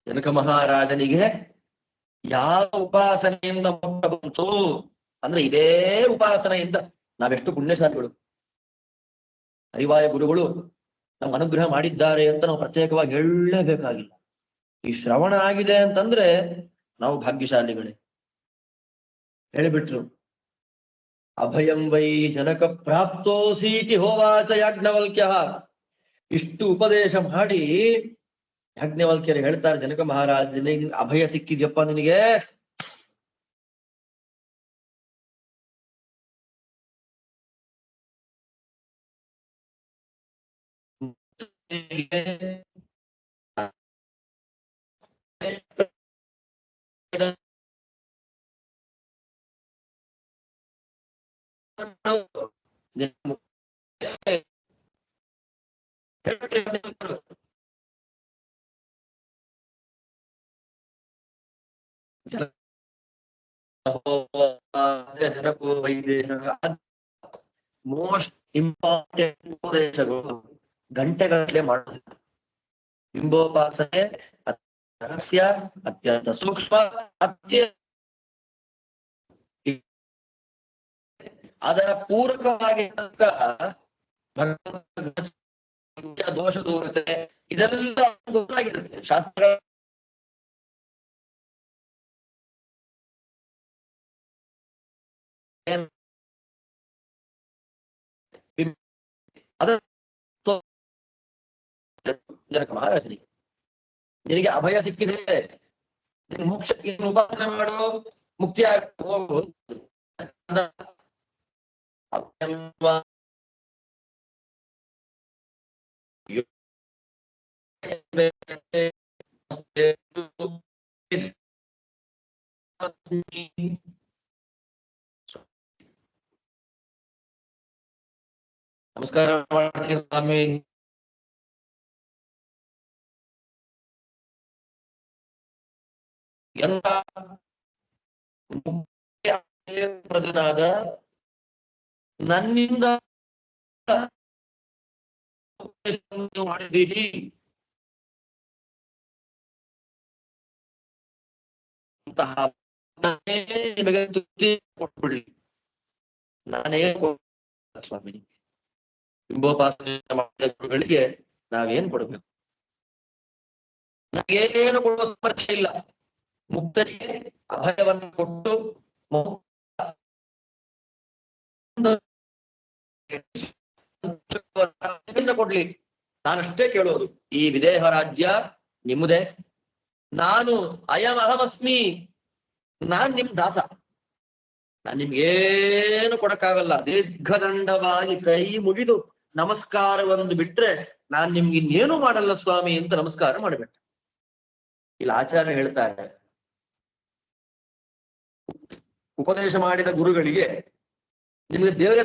ಜನಕ ಮಹಾರಾಜನಿಗೆ ಯಾವ ಉಪಾಸನೆಯಿಂದ ಮೋಕ್ಷ ಬಂತು ಅಂದ್ರೆ ಇದೇ ಉಪಾಸನೆಯಿಂದ. ನಾವೆಷ್ಟು ಪುಣ್ಯಶಾಲಿಗಳು. ಅರಿವಾಯ ಗುರುಗಳು ನಮ್ಮ ಅನುಗ್ರಹ ಮಾಡಿದ್ದಾರೆ ಅಂತ ನಾವು ಪ್ರತ್ಯೇಕವಾಗಿ ಹೇಳಲೇಬೇಕಾಗಿಲ್ಲ. ಈ ಶ್ರವಣ ಆಗಿದೆ ಅಂತಂದ್ರೆ ನಾವು ಭಾಗ್ಯಶಾಲಿಗಳೇ. ಹೇಳಿಬಿಟ್ರು, ಅಭಯಂ ವೈ ಜನಕ ಪ್ರಾಪ್ತೋಸೀತಿ ಹೋವಾಚ ಯಾಜ್ಞವಲ್ಕ್ಯ. ಇಷ್ಟು ಉಪದೇಶ ಮಾಡಿ ಯಾಜ್ಞವಲ್ಕ್ಯರು ಹೇಳ್ತಾರೆ ಜನಕ ಮಹಾರಾಜನಿಗೆ, ಅಭಯ ಸಿಕ್ಕಿದ್ಯಪ್ಪ ನಿನಗೆ. ಜನಕೋ ವೈದೇಶ ಮೋಸ್ಟ್ ಇಂಪಾರ್ಟೆಂಟ್ ಉಪದೇಶಗಳು ಗಂಟೆಗಟ್ಟಲೆ ಮಾಡೋದಿಲ್ಲ. ಬಿಂಬೋಪಾಸನೆ ರಹಸ್ಯ, ಅತ್ಯಂತ ಸೂಕ್ಷ್ಮ, ಅದರ ಪೂರಕವಾಗಿ ದೋಷ ದೂರತೆ ಇದೆಲ್ಲ ಗೊತ್ತಾಗಿರುತ್ತೆ ಶಾಸ್ತ್ರ. ಜನಕ ಮಹಾರಾಜನಿಗೆ, ನಿನಗೆ ಅಭಯ ಸಿಕ್ಕಿದೆ, ಮೋಕ್ಷಕ್ಕೆ ಉಪಾಸನೆ ಮಾಡು, ಮುಕ್ತಿ ಹೋಗು. ನಮಸ್ಕಾರ ಮಾಡ್ತೀನಿ ಸ್ವಾಮಿ. ಎಂತ ಪ್ರಜನಾದ ನನ್ನಿಂದ ಮಾಡಿದ್ದೀರಿ. ನಿಮಗೆ ತೃಪ್ತಿ ಕೊಟ್ಬಿಡಿ. ನಾನೇ ಸ್ವಾಮಿ, ಬಿಂಬೋಪಾಸನೆ ಮಾಡಿದ ಗುರುಗಳಿಗೆ ನಾವೇನ್ ಕೊಡ್ಬೇಕು? ನಮಗೇನು ಕೊಡುವ ಸ್ಪರ್ಶೆ ಇಲ್ಲ. ಮುಕ್ತರಿಗೆ ಅಭಯವನ್ನು ಕೊಟ್ಟು ಕೊಡ್ಲಿ, ನಾನಷ್ಟೇ ಕೇಳೋದು. ಈ ವಿದೇಹ ರಾಜ್ಯ ನಿಮ್ಮದೇ. ನಾನು ಅಯಂ ಅಹಮಸ್ಮಿ, ನಾನ್ ನಿಮ್ ದಾಸ. ನಾನ್ ನಿಮ್ಗೇನು ಕೊಡಕ್ಕಾಗಲ್ಲ. ದೀರ್ಘದಂಡವಾಗಿ ಕೈ ಮುಗಿದು ನಮಸ್ಕಾರವೊಂದು ಬಿಟ್ರೆ ನಾನ್ ನಿಮ್ಗೆ ಇನ್ನೇನು ಮಾಡಲ್ಲ ಸ್ವಾಮಿ ಅಂತ ನಮಸ್ಕಾರ ಮಾಡಬೇಕು. ಇಲ್ಲಿ ಆಚಾರ್ಯ ಹೇಳ್ತಾರೆ, ಉಪದೇಶ ಮಾಡಿದ ಗುರುಗಳಿಗೆ ನಿಮ್ಗೆ ದೇವರೇ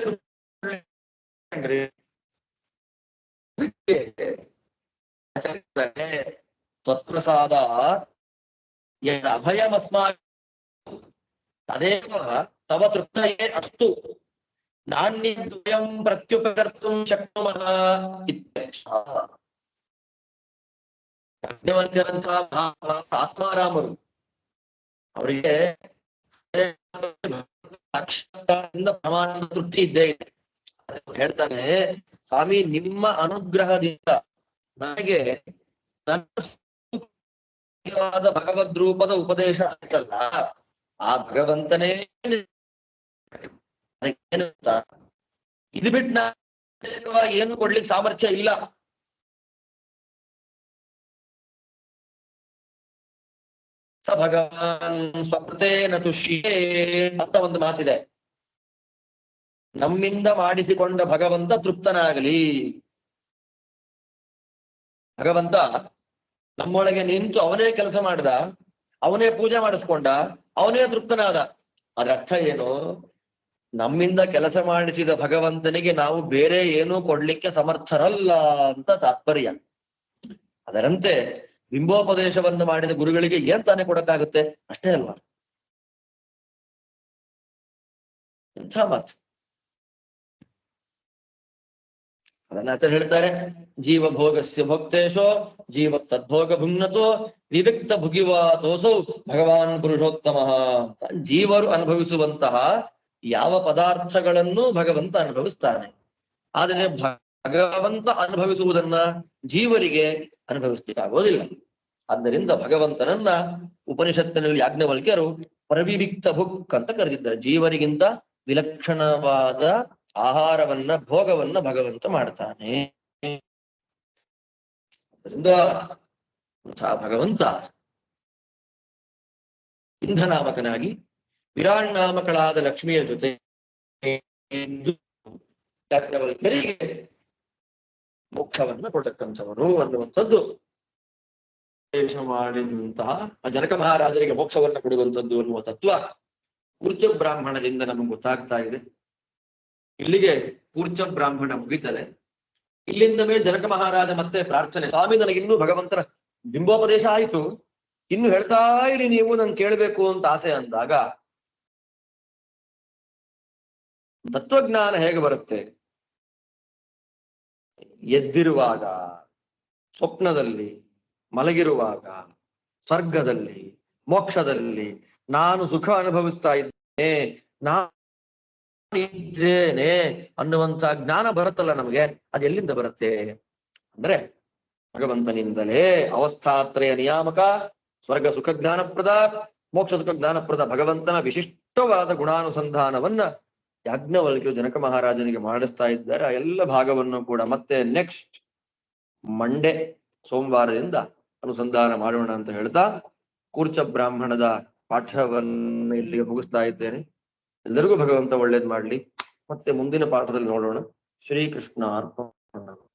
ತ್ವತ್ಪ್ರಸಾದ ಅಭಯಮಸ್ಮಾ ತದೇವ ತವ ತೃಪ್ತಯೇ ಅಸ್ತು ನಾಣ್ಯಂ ಪ್ರತ್ಯುಪಕರ್ತು ಶಕ್ನುಮಃ. ಆತ್ಮಾರಾಮರು ಅವರಿಗೆ ಪ್ರಮಾಣದ ತೃಪ್ತಿ ಇದ್ದೇ ಇದೆ. ಹೇಳ್ತಾನೆ, ಸ್ವಾಮಿ ನಿಮ್ಮ ಅನುಗ್ರಹದಿಂದ ನನಗೆ ನನ್ನ ಭಗವದ್ ರೂಪದ ಉಪದೇಶ ಆಯ್ತಲ್ಲ, ಆ ಭಗವಂತನೇ ಇದು ಬಿಟ್ಟು ನಾನು ಏನು ಕೊಡ್ಲಿಕ್ಕೆ ಸಾಮರ್ಥ್ಯ ಇಲ್ಲ. ಸ ಭಗವಾನ್ ಸ್ವಕೃತೇನ ತುಷ್ಯೇ ಅಂತ ಒಂದು ಮಾತಿದೆ. ನಮ್ಮಿಂದ ಮಾಡಿಸಿಕೊಂಡ ಭಗವಂತ ತೃಪ್ತನಾಗಲಿ. ಭಗವಂತ ನಮ್ಮೊಳಗೆ ನಿಂತು ಅವನೇ ಕೆಲಸ ಮಾಡ್ದ, ಅವನೇ ಪೂಜೆ ಮಾಡಿಸ್ಕೊಂಡ, ಅವನೇ ತೃಪ್ತನಾದ. ಅದರ ಅರ್ಥ ಏನು? ನಮ್ಮಿಂದ ಕೆಲಸ ಮಾಡಿಸಿದ ಭಗವಂತನಿಗೆ ನಾವು ಬೇರೆ ಏನೂ ಕೊಡ್ಲಿಕ್ಕೆ ಸಮರ್ಥರಲ್ಲ ಅಂತ ತಾತ್ಪರ್ಯ. ಅದರಂತೆ ಬಿಂಬೋಪದೇಶವನ್ನು ಮಾಡಿದ ಗುರುಗಳಿಗೆ ಏನ್ ತಾನೇ ಕೊಡಕ್ಕಾಗುತ್ತೆ? ಅಷ್ಟೇ ಅಲ್ವಾ? ಎಂಥ ಮಾತು. ಅದನ್ನ ಆಚಾರ್ಯ ಹೇಳ್ತಾರೆ, ಜೀವ ಭೋಗಸ್ಯ ಭೋಕ್ತೇಶೋ ಜೀವ ತದ್ಭೋಗ ಭುಂಗ್ನತೋ ವಿವಿಕ್ತ ಭುಗಿವಾತೋಸೌ ಭಗವಾನ್ ಪುರುಷೋತ್ತಮ. ಜೀವರು ಅನುಭವಿಸುವಂತಹ ಯಾವ ಪದಾರ್ಥಗಳನ್ನು ಭಗವಂತ ಅನುಭವಿಸ್ತಾನೆ. ಆದರೆ ಭಗವಂತ ಅನುಭವಿಸುವುದನ್ನ ಜೀವರಿಗೆ ಅನುಭವಿಸ್ಲಿಕ್ಕಾಗೋದಿಲ್ಲ. ಆದ್ದರಿಂದ ಭಗವಂತನನ್ನ ಉಪನಿಷತ್ತಿನಲ್ಲಿ ಯಾಜ್ಞವಲ್ಕ್ಯರು ಪ್ರವಿವಿಕ್ತ ಭುಕ್ ಅಂತ ಕರೆದಿದ್ದಾರೆ. ಜೀವರಿಗಿಂತ ವಿಲಕ್ಷಣವಾದ ಆಹಾರವನ್ನ ಭೋಗವನ್ನ ಭಗವಂತ ಮಾಡ್ತಾನೆ. ಅದರಿಂದ ಭಗವಂತ ಇಂಧನಾಮಕನಾಗಿ ವಿರಾಣ್ಣಾಮಕಳಾದ ಲಕ್ಷ್ಮಿಯ ಜೊತೆ ಯಾಜ್ಞವಲ್ಕ್ಯರಿಗೆ ಮೋಕ್ಷವನ್ನ ಕೊಡತಕ್ಕಂಥವನು ಅನ್ನುವಂಥದ್ದು ಮಾಡಿದಂತಹ ಜನಕ ಮಹಾರಾಜರಿಗೆ ಮೋಕ್ಷವನ್ನ ಕೊಡುವಂಥದ್ದು ಅನ್ನುವ ತತ್ವ ಕೂರ್ಚ ಬ್ರಾಹ್ಮಣದಿಂದ ನಮಗೆ ಗೊತ್ತಾಗ್ತಾ ಇದೆ. ಇಲ್ಲಿಗೆ ಕೂರ್ಚ ಬ್ರಾಹ್ಮಣ ಮುಗಿತದೆ. ಇಲ್ಲಿಂದ ಮೇಲೆ ಜನಕ ಮಹಾರಾಜ ಮತ್ತೆ ಪ್ರಾರ್ಥನೆ, ಸ್ವಾಮಿ ನನಗಿನ್ನೂ ಭಗವಂತನ ಬಿಂಬೋಪದೇಶ ಆಯಿತು, ಇನ್ನು ಹೇಳ್ತಾ ಇರಿ ನೀವು, ನನ್ ಕೇಳಬೇಕು ಅಂತ ಆಸೆ ಅಂದಾಗ ತತ್ವಜ್ಞಾನ ಹೇಗೆ ಬರುತ್ತೆ? ಎದ್ದಿರುವಾಗ, ಸ್ವಪ್ನದಲ್ಲಿ, ಮಲಗಿರುವಾಗ, ಸ್ವರ್ಗದಲ್ಲಿ, ಮೋಕ್ಷದಲ್ಲಿ ನಾನು ಸುಖ ಅನುಭವಿಸ್ತಾ ಇದ್ದೇನೆ, ನಾನಿದ್ದೇನೆ ಅನ್ನುವಂತ ಜ್ಞಾನ ಬರುತ್ತಲ್ಲ ನಮಗೆ, ಅದು ಎಲ್ಲಿಂದ ಬರುತ್ತೆ ಅಂದ್ರೆ ಭಗವಂತನಿಂದಲೇ. ಅವಸ್ಥಾತ್ರಯ ನಿಯಾಮಕ, ಸ್ವರ್ಗ ಸುಖ ಜ್ಞಾನಪ್ರದ, ಮೋಕ್ಷ ಸುಖ ಜ್ಞಾನಪ್ರದ ಭಗವಂತನ ವಿಶಿಷ್ಟವಾದ ಗುಣಾನುಸಂಧಾನವನ್ನ ಯಾಜ್ಞವಲ್ಕ್ಯರು ಜನಕ ಮಹಾರಾಜನಿಗೆ ಮಾಡಿಸ್ತಾ ಇದ್ದಾರೆ. ಆ ಎಲ್ಲ ಭಾಗವನ್ನು ಕೂಡ ಮತ್ತೆ ನೆಕ್ಸ್ಟ್ ಮಂಡೇ ಸೋಮವಾರದಿಂದ ಅನುಸಂಧಾನ ಮಾಡೋಣ ಅಂತ ಹೇಳ್ತಾ ಕೂರ್ಚ ಬ್ರಾಹ್ಮಣದ ಪಾಠವನ್ನು ಇಲ್ಲಿಗೆ ಮುಗಿಸ್ತಾ ಇದ್ದೇನೆ. ಎಲ್ಲರಿಗೂ ಭಗವಂತ ಒಳ್ಳೇದ್ ಮಾಡ್ಲಿ. ಮತ್ತೆ ಮುಂದಿನ ಪಾಠದಲ್ಲಿ ನೋಡೋಣ. ಶ್ರೀಕೃಷ್ಣ ಅರ್ಪಣ.